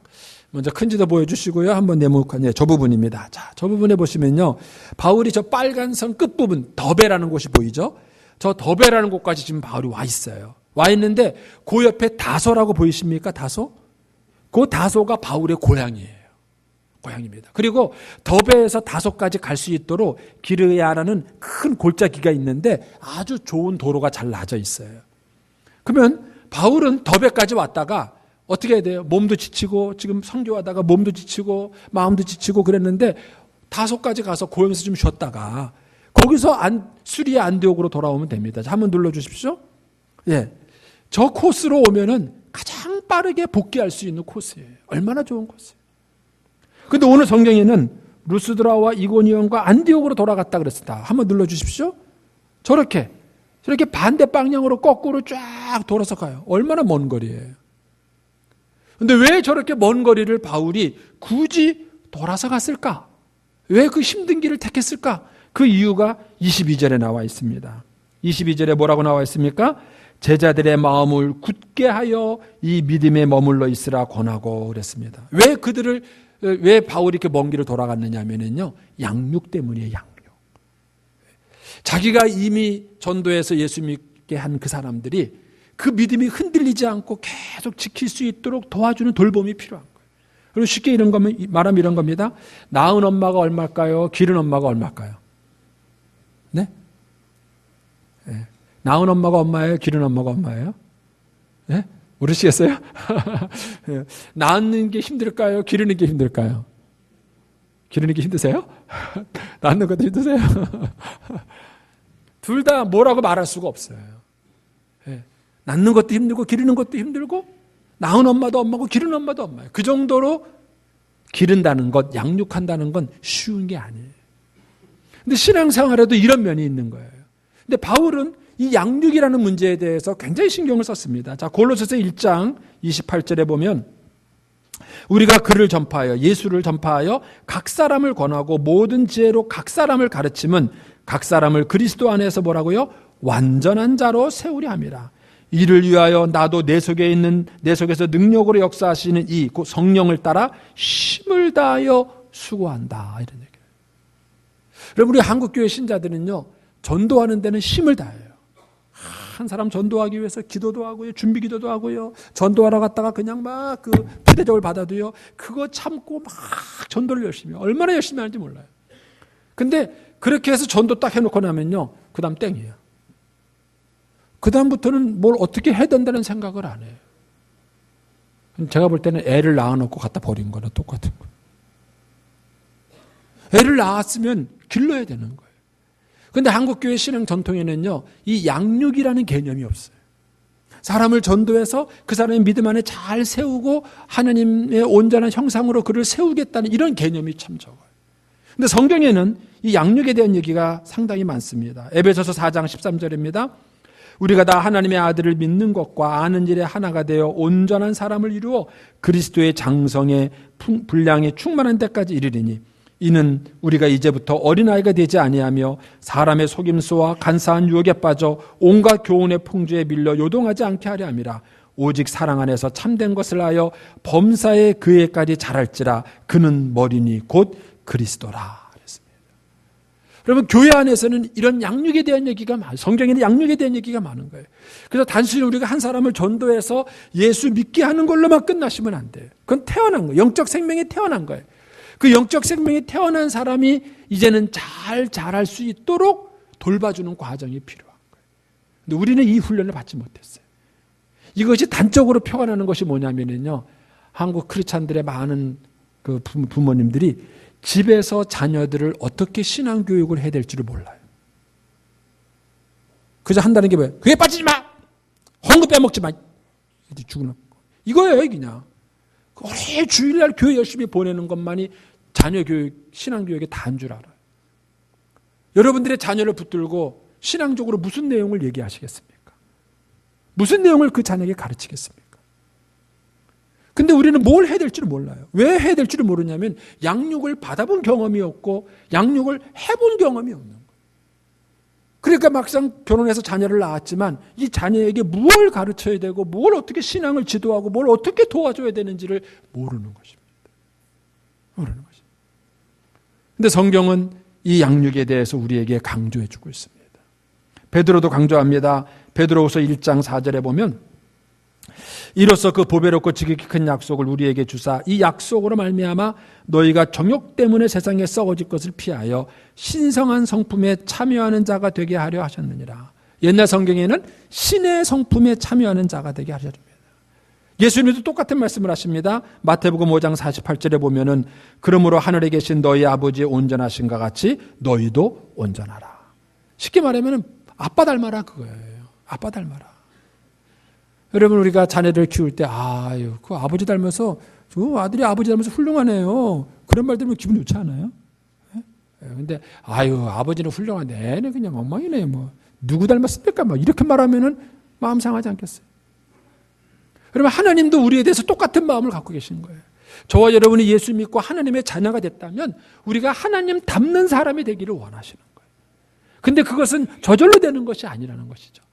먼저 큰 지도 보여주시고요. 한번 네모칸, 저 부분입니다. 자, 저 부분에 보시면요, 바울이 저 빨간 선 끝부분 더베라는 곳이 보이죠? 저 더베라는 곳까지 지금 바울이 와 있어요. 와 있는데 그 옆에 다소라고 보이십니까? 다소? 그 다소가 바울의 고향이에요. 고향입니다. 그리고 더베에서 다소까지 갈 수 있도록 기르야라는 큰 골짜기가 있는데 아주 좋은 도로가 잘 나져 있어요. 그러면 바울은 더베까지 왔다가 어떻게 해야 돼요? 몸도 지치고, 지금 선교하다가 몸도 지치고 마음도 지치고 그랬는데 다소까지 가서 고향에서 좀 쉬었다가 거기서 수리아 안디옥으로 돌아오면 됩니다. 자, 한번 눌러주십시오. 예, 저 코스로 오면은 가장 빠르게 복귀할 수 있는 코스예요. 얼마나 좋은 코스예요. 그런데 오늘 성경에는 루스드라와 이고니온과 안디옥으로 돌아갔다 그랬습니다. 한번 눌러주십시오. 저렇게 반대 방향으로 거꾸로 쫙 돌아서 가요. 얼마나 먼 거리예요. 그런데 왜 저렇게 먼 거리를 바울이 굳이 돌아서 갔을까? 왜 그 힘든 길을 택했을까? 그 이유가 22절에 나와 있습니다. 22절에 뭐라고 나와 있습니까? 제자들의 마음을 굳게 하여 이 믿음에 머물러 있으라 권하고 그랬습니다. 왜 바울이 이렇게 먼 길을 돌아갔느냐 하면요, 양육 때문이에요. 양육. 자기가 이미 전도해서 예수 믿게 한 그 사람들이 그 믿음이 흔들리지 않고 계속 지킬 수 있도록 도와주는 돌봄이 필요한 거예요. 그리고 쉽게 말하면 이런 겁니다. 낳은 엄마가 얼마일까요? 기른 엄마가 얼마일까요? 네? 네. 낳은 엄마가 엄마예요? 기른 엄마가 엄마예요? 네? 모르시겠어요? 네. 낳는 게 힘들까요? 기르는 게 힘들까요? 기르는 게 힘드세요? 낳는 것도 힘드세요? 둘 다 뭐라고 말할 수가 없어요. 네. 낳는 것도 힘들고 기르는 것도 힘들고, 낳은 엄마도 엄마고 기르는 엄마도 엄마예요. 그 정도로 기른다는 것, 양육한다는 건 쉬운 게 아니에요. 근데 신앙생활에도 이런 면이 있는 거예요. 근데 바울은 이 양육이라는 문제에 대해서 굉장히 신경을 썼습니다. 자, 골로새서 1장 28절에 보면 우리가 그를 전파하여, 예수를 전파하여 각 사람을 권하고 모든 지혜로 각 사람을 가르침은 각 사람을 그리스도 안에서 뭐라고요? 완전한 자로 세우려 함이라. 이를 위하여 나도 내 속에서 능력으로 역사하시는 이 성령을 따라 힘을 다하여 수고한다. 이런 얘기예요. 여러분, 우리 한국교회 신자들은요, 전도하는 데는 힘을 다해요. 한 사람 전도하기 위해서 기도도 하고요, 준비 기도도 하고요, 전도하러 갔다가 그냥 막 그 피대접을 받아도요, 그거 참고 막 전도를 열심히 해요. 얼마나 열심히 하는지 몰라요. 근데 그렇게 해서 전도 딱 해놓고 나면요, 그 다음 땡이에요. 그 다음부터는 뭘 어떻게 해야 된다는 생각을 안 해요. 제가 볼 때는 애를 낳아놓고 갖다 버린 거나 똑같은 거예요. 애를 낳았으면 길러야 되는 거예요. 그런데 한국교회 신앙 전통에는요, 이 양육이라는 개념이 없어요. 사람을 전도해서 그 사람의 믿음 안에 잘 세우고 하나님의 온전한 형상으로 그를 세우겠다는 이런 개념이 참 적어요. 그런데 성경에는 이 양육에 대한 얘기가 상당히 많습니다. 에베소서 4장 13절입니다. 우리가 다 하나님의 아들을 믿는 것과 아는 일에 하나가 되어 온전한 사람을 이루어 그리스도의 장성의 분량에 충만한 데까지 이르리니, 이는 우리가 이제부터 어린아이가 되지 아니하며 사람의 속임수와 간사한 유혹에 빠져 온갖 교훈의 풍조에 밀려 요동하지 않게 하려 함이라. 오직 사랑 안에서 참된 것을 하여 범사의 그에까지 자랄지라. 그는 머리니 곧 그리스도라 그랬습니다. 여러분, 교회 안에서는 이런 양육에 대한 얘기가 많아요. 성경에는 양육에 대한 얘기가 많은 거예요. 그래서 단순히 우리가 한 사람을 전도해서 예수 믿게 하는 걸로만 끝나시면 안 돼요. 그건 태어난 거예요. 영적 생명이 태어난 거예요. 그 영적 생명이 태어난 사람이 이제는 잘 자랄 수 있도록 돌봐주는 과정이 필요한 거예요. 근데 우리는 이 훈련을 받지 못했어요. 이것이 단적으로 표가 나는 것이 뭐냐면요, 한국 크리스찬들의 많은 그 부모님들이 집에서 자녀들을 어떻게 신앙교육을 해야 될지를 몰라요. 그저 한다는 게 뭐예요? 그게 빠지지 마! 헌금 빼먹지 마! 죽으나. 이거예요, 그냥. 올해 주일날 교회 열심히 보내는 것만이 자녀 교육, 신앙교육의 다인 줄 알아요. 여러분들의 자녀를 붙들고 신앙적으로 무슨 내용을 얘기하시겠습니까? 무슨 내용을 그 자녀에게 가르치겠습니까? 근데 우리는 뭘 해야 될지를 몰라요. 왜 해야 될지를 모르냐면 양육을 받아본 경험이 없고 양육을 해본 경험이 없는 거예요. 그러니까 막상 결혼해서 자녀를 낳았지만 이 자녀에게 무엇을 가르쳐야 되고 뭘 어떻게 신앙을 지도하고 뭘 어떻게 도와줘야 되는지를 모르는 것입니다. 모르는 것입니다. 근데 성경은 이 양육에 대해서 우리에게 강조해 주고 있습니다. 베드로도 강조합니다. 베드로후서 1장 4절에 보면 이로써 그 보배롭고 지극히 큰 약속을 우리에게 주사 이 약속으로 말미암아 너희가 정욕 때문에 세상에 썩어질 것을 피하여 신성한 성품에 참여하는 자가 되게 하려 하셨느니라. 옛날 성경에는 신의 성품에 참여하는 자가 되게 하셨습니다. 예수님도 똑같은 말씀을 하십니다. 마태복음 5장 48절에 보면은 그러므로 하늘에 계신 너희 아버지의 온전하신가 같이 너희도 온전하라. 쉽게 말하면 아빠 닮아라 그거예요. 아빠 닮아라. 여러분, 우리가 자녀를 키울 때 아유 그 아버지 닮아서 그 아들이 아버지 닮아서 훌륭하네요. 그런 말 들으면 기분 좋지 않아요? 근데 아유 아버지는 훌륭한데 애는 그냥 엉망이네. 뭐 누구 닮았습니까? 뭐 이렇게 말하면은 마음 상하지 않겠어요? 여러분, 하나님도 우리에 대해서 똑같은 마음을 갖고 계시는 거예요. 저와 여러분이 예수 믿고 하나님의 자녀가 됐다면 우리가 하나님 닮는 사람이 되기를 원하시는 거예요. 근데 그것은 저절로 되는 것이 아니라는 것이죠.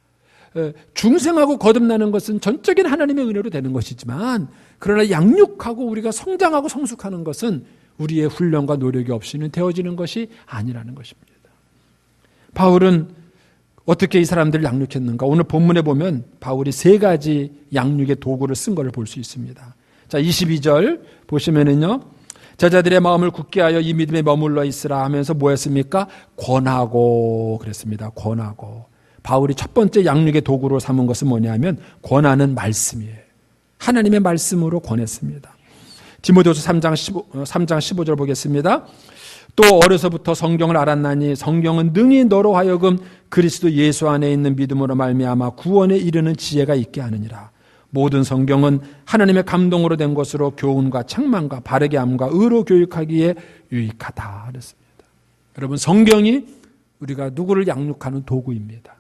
중생하고 거듭나는 것은 전적인 하나님의 은혜로 되는 것이지만 그러나 양육하고 우리가 성장하고 성숙하는 것은 우리의 훈련과 노력이 없이는 되어지는 것이 아니라는 것입니다. 바울은 어떻게 이 사람들을 양육했는가? 오늘 본문에 보면 바울이 3가지 양육의 도구를 쓴 것을 볼 수 있습니다. 자, 22절 보시면은요, 제자들의 마음을 굳게 하여 이 믿음에 머물러 있으라 하면서 뭐 했습니까? 권하고 그랬습니다. 권하고. 바울이 첫 번째 양육의 도구로 삼은 것은 뭐냐면 권하는 말씀이에요. 하나님의 말씀으로 권했습니다. 디모데후서 3장 15절 보겠습니다. 또 어려서부터 성경을 알았나니 성경은 능히 너로 하여금 그리스도 예수 안에 있는 믿음으로 말미암아 구원에 이르는 지혜가 있게 하느니라. 모든 성경은 하나님의 감동으로 된 것으로 교훈과 책망과 바르게 함과 의로 교육하기에 유익하다 그랬습니다. 여러분, 성경이 우리가 누구를 양육하는 도구입니다.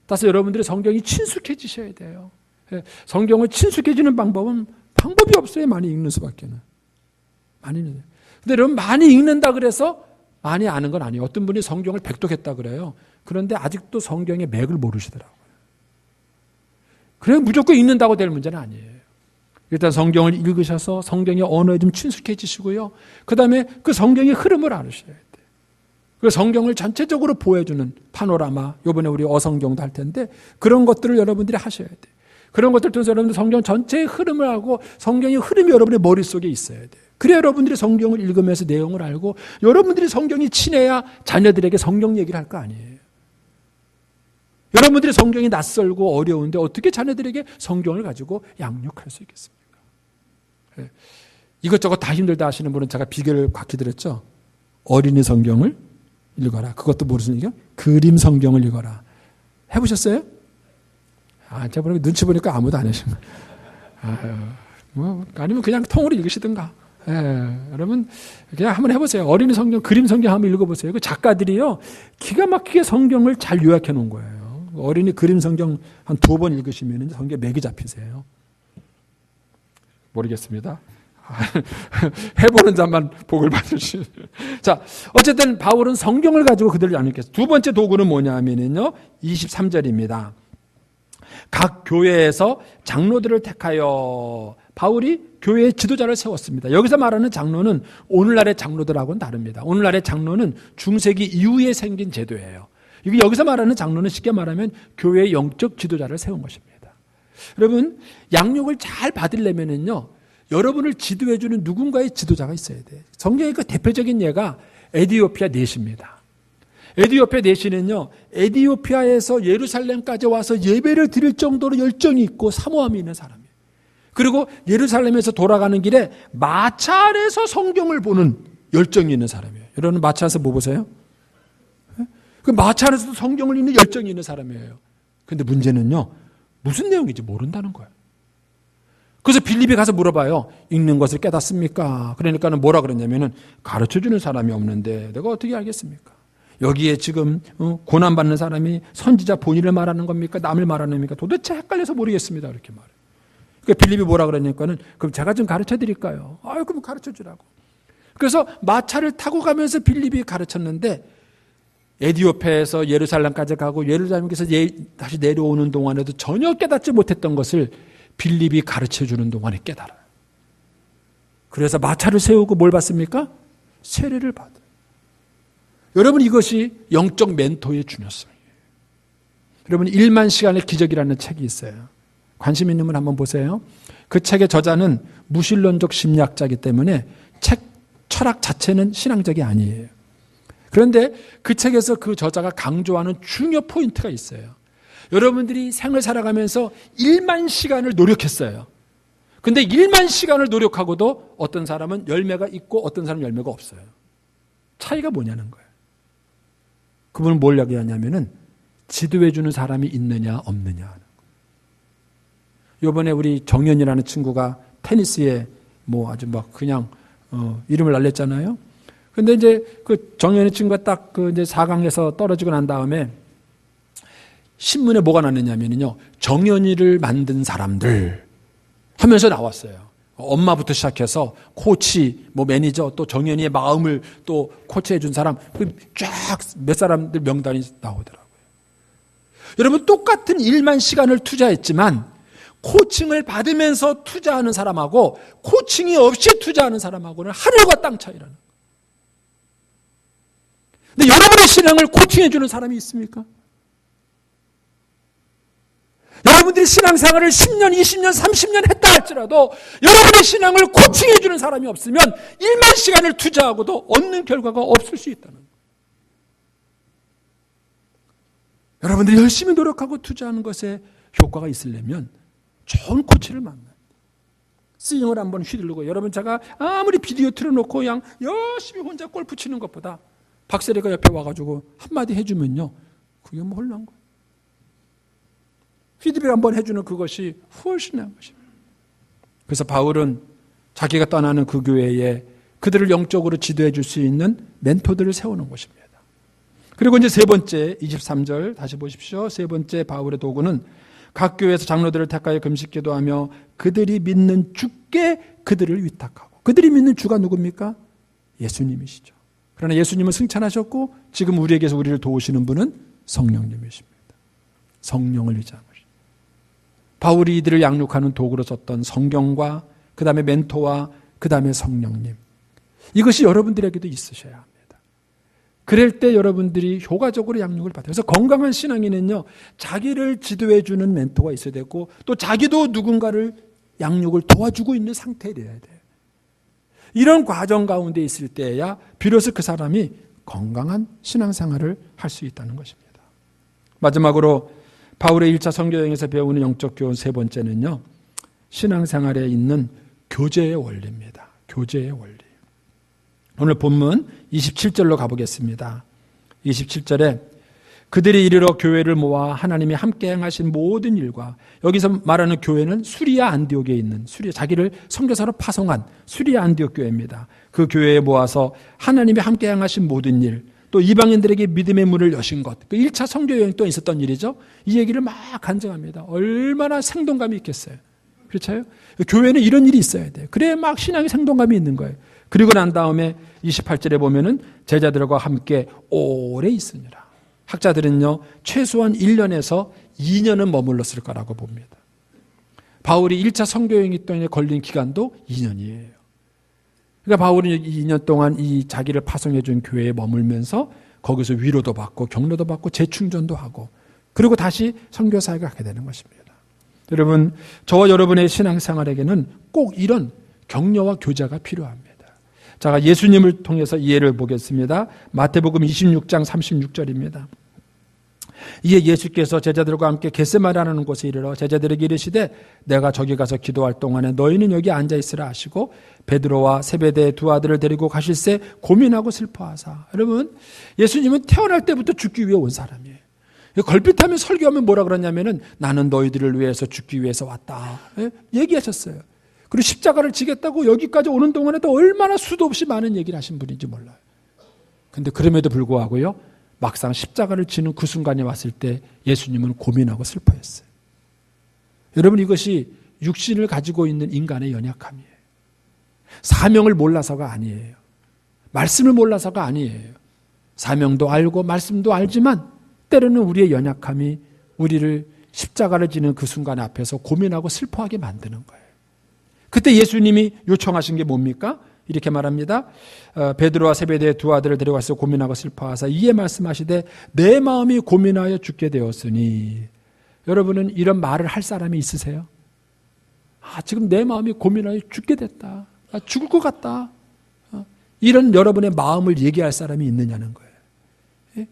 따라서 여러분들이 성경이 친숙해지셔야 돼요. 성경을 친숙해지는 방법이 없어요. 많이 읽는 수밖에는. 많이 읽는. 근데 여러분, 많이 읽는다 그래서 많이 아는 건 아니에요. 어떤 분이 성경을 백독했다 그래요. 그런데 아직도 성경의 맥을 모르시더라고요. 그래 무조건 읽는다고 될 문제는 아니에요. 일단 성경을 읽으셔서 성경의 언어에 좀 친숙해지시고요. 그 다음에 그 성경의 흐름을 알으셔야 돼요. 그 성경을 전체적으로 보여주는 파노라마, 이번에 우리 어성경도 할 텐데 그런 것들을 여러분들이 하셔야 돼요. 그런 것들 통해서 여러분들 성경 전체의 흐름을 알고 성경의 흐름이 여러분의 머릿속에 있어야 돼요. 그래야 여러분들이 성경을 읽으면서 내용을 알고 여러분들이 성경이 친해야 자녀들에게 성경 얘기를 할 거 아니에요. 여러분들이 성경이 낯설고 어려운데 어떻게 자녀들에게 성경을 가지고 양육할 수 있겠습니까? 이것저것 다 힘들다 하시는 분은 제가 비결을 각기 드렸죠. 어린이 성경을 읽어라. 그것도 무슨 얘기야? 그림 성경을 읽어라. 해보셨어요? 제가 보니까 눈치 보니까 아무도 안 하신 거예요. 아니면 그냥 통으로 읽으시든가. 여러분, 그냥 한번 해보세요. 어린이 성경, 그림 성경 한번 읽어보세요. 그 작가들이요, 기가 막히게 성경을 잘 요약해 놓은 거예요. 어린이 그림 성경 한 2번 읽으시면 성경에 맥이 잡히세요. 모르겠습니다. 해보는 자만 복을 받으시는. 자, 어쨌든 바울은 성경을 가지고 그들을 양육했어요. 두 번째 도구는 뭐냐 하면요, 23절입니다. 각 교회에서 장로들을 택하여 바울이 교회의 지도자를 세웠습니다. 여기서 말하는 장로는 오늘날의 장로들하고는 다릅니다. 오늘날의 장로는 중세기 이후에 생긴 제도예요. 여기서 말하는 장로는 쉽게 말하면 교회의 영적 지도자를 세운 것입니다. 여러분, 양육을 잘 받으려면요, 여러분을 지도해주는 누군가의 지도자가 있어야 돼요. 성경의 그 대표적인 예가 에디오피아 넷입니다. 에디오피아 넷이는요, 에디오피아에서 예루살렘까지 와서 예배를 드릴 정도로 열정이 있고 사모함이 있는 사람이에요. 그리고 예루살렘에서 돌아가는 길에 마차 안에서 성경을 보는 열정이 있는 사람이에요. 여러분, 마차 안에서 뭐 보세요? 그 마차 안에서도 성경을 읽는 열정이 있는 사람이에요. 근데 문제는요, 무슨 내용인지 모른다는 거예요. 그래서 빌립이 가서 물어봐요. 읽는 것을 깨닫습니까? 그러니까는 뭐라 그랬냐면은 가르쳐주는 사람이 없는데 내가 어떻게 알겠습니까? 여기에 지금 고난받는 사람이 선지자 본인을 말하는 겁니까? 남을 말하는 겁니까? 도대체 헷갈려서 모르겠습니다. 이렇게 말해요. 그러니까 빌립이 뭐라 그러니까는 그럼 제가 좀 가르쳐 드릴까요? 아유, 그럼 가르쳐 주라고. 그래서 마차를 타고 가면서 빌립이 가르쳤는데 에디오피아에서 예루살렘까지 가고 예루살렘에서 다시 내려오는 동안에도 전혀 깨닫지 못했던 것을 빌립이 가르쳐 주는 동안에 깨달아요. 그래서 마차를 세우고 뭘 받습니까? 세례를 받아요. 여러분, 이것이 영적 멘토의 중요성이에요. 여러분, 1만 시간의 기적이라는 책이 있어요. 관심 있는 분 한번 보세요. 그 책의 저자는 무신론적 심리학자이기 때문에 책 철학 자체는 신앙적이 아니에요. 그런데 그 책에서 그 저자가 강조하는 중요 포인트가 있어요. 여러분들이 생을 살아가면서 1만 시간을 노력했어요. 근데 1만 시간을 노력하고도 어떤 사람은 열매가 있고 어떤 사람은 열매가 없어요. 차이가 뭐냐는 거예요. 그분은 뭘 이야기하냐면은 지도해주는 사람이 있느냐 없느냐 하는 거예요. 이번에 우리 정연이라는 친구가 테니스에 뭐 아주 막 그냥 이름을 날렸잖아요. 근데 이제 그 정연이 친구가 딱 그 이제 4강에서 떨어지고 난 다음에 신문에 뭐가 났느냐면요, 정연이를 만든 사람들 하면서 나왔어요. 엄마부터 시작해서 코치, 뭐 매니저, 또 정연이의 마음을 또 코치해 준 사람, 쫙 몇 사람들 명단이 나오더라고요. 여러분, 똑같은 1만 시간을 투자했지만 코칭을 받으면서 투자하는 사람하고 코칭이 없이 투자하는 사람하고는 하늘과 땅 차이라는 거예요. 근데 여러분의 신앙을 코칭해 주는 사람이 있습니까? 여러분들이 신앙생활을 10년, 20년, 30년 했다 할지라도 여러분의 신앙을 코칭해 주는 사람이 없으면 1만 시간을 투자하고도 얻는 결과가 없을 수 있다는 거예요. 여러분들이 열심히 노력하고 투자하는 것에 효과가 있으려면 좋은 코치를 만나요. 스윙을 한번 휘두르고, 여러분, 제가 아무리 비디오 틀어놓고 그냥 열심히 혼자 골프 치는 것보다 박세리가 옆에 와가지고 한마디 해주면요, 그게 뭐 홀란 거예요. 피드백 한번 해주는 그것이 훨씬 나은 것입니다. 그래서 바울은 자기가 떠나는 그 교회에 그들을 영적으로 지도해 줄 수 있는 멘토들을 세우는 것입니다. 그리고 이제 세 번째 23절 다시 보십시오. 세 번째 바울의 도구는 각 교회에서 장로들을 택하여 금식 기도하며 그들이 믿는 주께 그들을 위탁하고. 그들이 믿는 주가 누굽니까? 예수님이시죠. 그러나 예수님은 승천하셨고 지금 우리에게서 우리를 도우시는 분은 성령님이십니다. 성령을 의지하는 것입니다. 바울이 이들을 양육하는 도구로 썼던 성경과 그 다음에 멘토와 그 다음에 성령님, 이것이 여러분들에게도 있으셔야 합니다. 그럴 때 여러분들이 효과적으로 양육을 받아요. 그래서 건강한 신앙인은요, 자기를 지도해 주는 멘토가 있어야 되고 또 자기도 누군가를 양육을 도와주고 있는 상태여야 돼요. 이런 과정 가운데 있을 때야 비로소 그 사람이 건강한 신앙생활을 할 수 있다는 것입니다. 마지막으로 바울의 1차 선교여행에서 배우는 영적 교훈 세 번째는요, 신앙생활에 있는 교제의 원리입니다. 교제의 원리. 오늘 본문 27절로 가보겠습니다. 27절에 그들이 이르러 교회를 모아 하나님이 함께 행하신 모든 일과, 여기서 말하는 교회는 수리아 안디옥에 있는, 자기를 선교사로 파송한 수리아 안디옥 교회입니다. 그 교회에 모아서 하나님이 함께 행하신 모든 일, 또 이방인들에게 믿음의 문을 여신 것, 그 1차 선교여행 또 있었던 일이죠. 이 얘기를 막 간증합니다. 얼마나 생동감이 있겠어요. 그렇죠? 교회는 이런 일이 있어야 돼요. 그래야 막 신앙의 생동감이 있는 거예요. 그리고 난 다음에 28절에 보면은 제자들과 함께 오래 있으니라. 학자들은요, 최소한 1년에서 2년은 머물렀을 거라고 봅니다. 바울이 1차 선교여행 동안에 걸린 기간도 2년이에요. 그러니까 바울은 2년 동안 이 자기를 파송해 준 교회에 머물면서 거기서 위로도 받고 격려도 받고 재충전도 하고 그리고 다시 선교 사역을 하게 되는 것입니다. 여러분, 저와 여러분의 신앙생활에게는 꼭 이런 격려와 교제가 필요합니다. 자, 예수님을 통해서 이해를 보겠습니다. 마태복음 26장 36절입니다. 이에 예수께서 제자들과 함께 겟세마네라는 곳에 이르러 제자들에게 이르시되 내가 저기 가서 기도할 동안에 너희는 여기 앉아있으라 하시고 베드로와 세베대의 두 아들을 데리고 가실새 고민하고 슬퍼하사. 여러분, 예수님은 태어날 때부터 죽기 위해 온 사람이에요. 걸핏하면 설교하면 뭐라 그러냐면은 나는 너희들을 위해서 죽기 위해서 왔다. 얘기하셨어요. 그리고 십자가를 지겠다고 여기까지 오는 동안에도 얼마나 수도 없이 많은 얘기를 하신 분인지 몰라요. 근데 그럼에도 불구하고요, 막상 십자가를 지는 그 순간이 왔을 때 예수님은 고민하고 슬퍼했어요. 여러분, 이것이 육신을 가지고 있는 인간의 연약함이에요. 사명을 몰라서가 아니에요. 말씀을 몰라서가 아니에요. 사명도 알고 말씀도 알지만 때로는 우리의 연약함이 우리를 십자가를 지는 그 순간 앞에서 고민하고 슬퍼하게 만드는 거예요. 그때 예수님이 요청하신 게 뭡니까? 이렇게 말합니다. 베드로와 세베대의 두 아들을 데려가서 고민하고 슬퍼하사 이에 말씀하시되 내 마음이 고민하여 죽게 되었으니. 여러분은 이런 말을 할 사람이 있으세요? 지금 내 마음이 고민하여 죽게 됐다. 죽을 것 같다. 이런 여러분의 마음을 얘기할 사람이 있느냐는 거예요.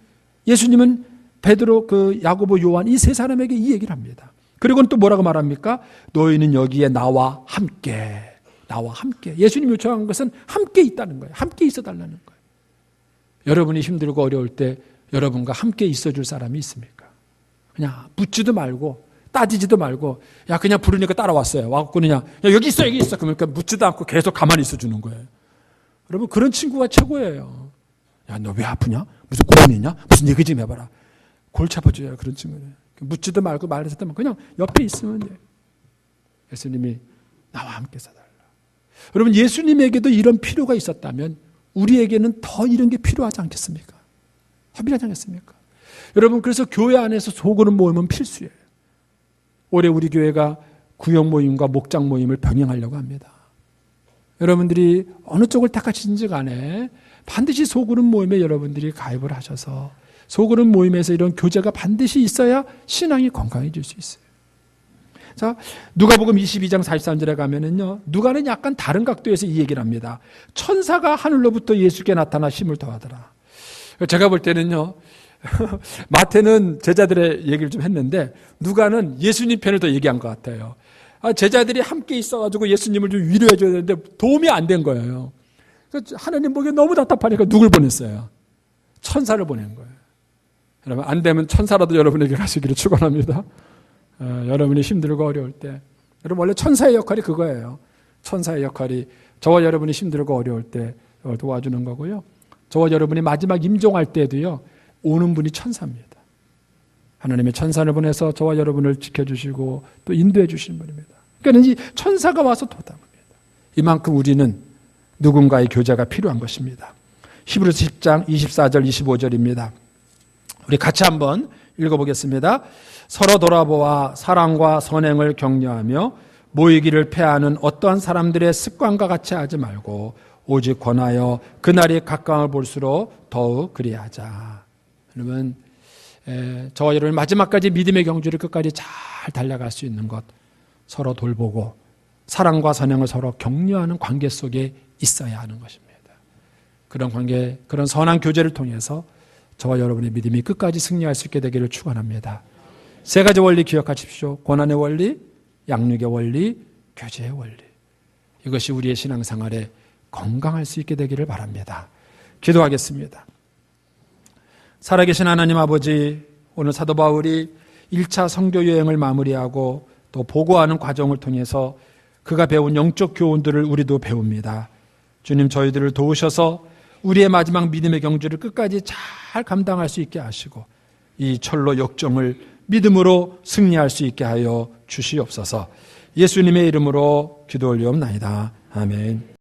예수님은 베드로, 야고보, 요한 이 세 사람에게 이 얘기를 합니다. 그리고는 또 뭐라고 말합니까? 너희는 여기에 나와 함께. 예수님이 요청한 것은 함께 있다는 거예요. 함께 있어 달라는 거예요. 여러분이 힘들고 어려울 때 여러분과 함께 있어 줄 사람이 있습니까? 그냥 묻지도 말고 따지지도 말고 그냥 부르니까 따라왔어요. 와갖고 그냥 여기 있어. 그러니까 묻지도 않고 계속 가만히 있어 주는 거예요. 여러분, 그런 친구가 최고예요. 너 왜 아프냐? 무슨 고민이냐? 무슨 얘기 좀 해봐라. 골치 아파져요, 그런 친구는. 묻지도 말고 말해서도 말고 그냥 옆에 있으면 돼요. 예수님이 나와 함께 서달라. 여러분, 예수님에게도 이런 필요가 있었다면 우리에게는 더 이런 게 필요하지 않겠습니까? 더 필요하지 않겠습니까? 여러분, 그래서 교회 안에서 소그룹 모임은 필수예요. 올해 우리 교회가 구역 모임과 목장 모임을 병행하려고 합니다. 여러분들이 어느 쪽을 택하시는지 간에 반드시 소그룹 모임에 여러분들이 가입을 하셔서 소그룹 모임에서 이런 교제가 반드시 있어야 신앙이 건강해질 수 있어요. 자, 누가복음 22장 43절에 가면은요, 누가는 약간 다른 각도에서 이 얘기를 합니다. 천사가 하늘로부터 예수께 나타나 힘을 더하더라. 제가 볼 때는요, 마태는 제자들의 얘기를 좀 했는데 누가는 예수님 편을 더 얘기한 것 같아요. 제자들이 함께 있어가지고 예수님을 좀 위로해 줘야 되는데 도움이 안 된 거예요. 하나님 보기에 너무 답답하니까 누굴 보냈어요? 천사를 보낸 거예요. 여러분, 안 되면 천사라도 여러분에게 가시기를 축원합니다. 여러분이 힘들고 어려울 때, 여러분, 원래 천사의 역할이 그거예요. 천사의 역할이 저와 여러분이 힘들고 어려울 때 도와주는 거고요. 저와 여러분이 마지막 임종할 때도요, 오는 분이 천사입니다. 하나님의 천사를 보내서 저와 여러분을 지켜주시고 또 인도해 주시는 분입니다. 그러니까 이 천사가 와서 도담합니다. 이만큼 우리는 누군가의 교제가 필요한 것입니다. 히브리서 10장 24절 25절입니다. 우리 같이 한번 읽어보겠습니다. 서로 돌아보아 사랑과 선행을 격려하며 모이기를 패하는 어떠한 사람들의 습관과 같이 하지 말고 오직 권하여 그날이 가까움을 볼수록 더욱 그리하자. 여러분, 저와 여러분 마지막까지 믿음의 경주를 끝까지 잘 달려갈 수 있는 것, 서로 돌보고 사랑과 선행을 서로 격려하는 관계 속에 있어야 하는 것입니다. 그런 관계, 그런 선한 교제를 통해서 저와 여러분의 믿음이 끝까지 승리할 수 있게 되기를 축원합니다. 세 가지 원리 기억하십시오. 고난의 원리, 양육의 원리, 교제의 원리. 이것이 우리의 신앙생활에 건강할 수 있게 되기를 바랍니다. 기도하겠습니다. 살아계신 하나님 아버지, 오늘 사도 바울이 1차 선교 여행을 마무리하고 또 보고하는 과정을 통해서 그가 배운 영적 교훈들을 우리도 배웁니다. 주님, 저희들을 도우셔서 우리의 마지막 믿음의 경주를 끝까지 잘 감당할 수 있게 하시고 이 철로 역정을 믿음으로 승리할 수 있게 하여 주시옵소서. 예수님의 이름으로 기도 올리옵나이다. 아멘.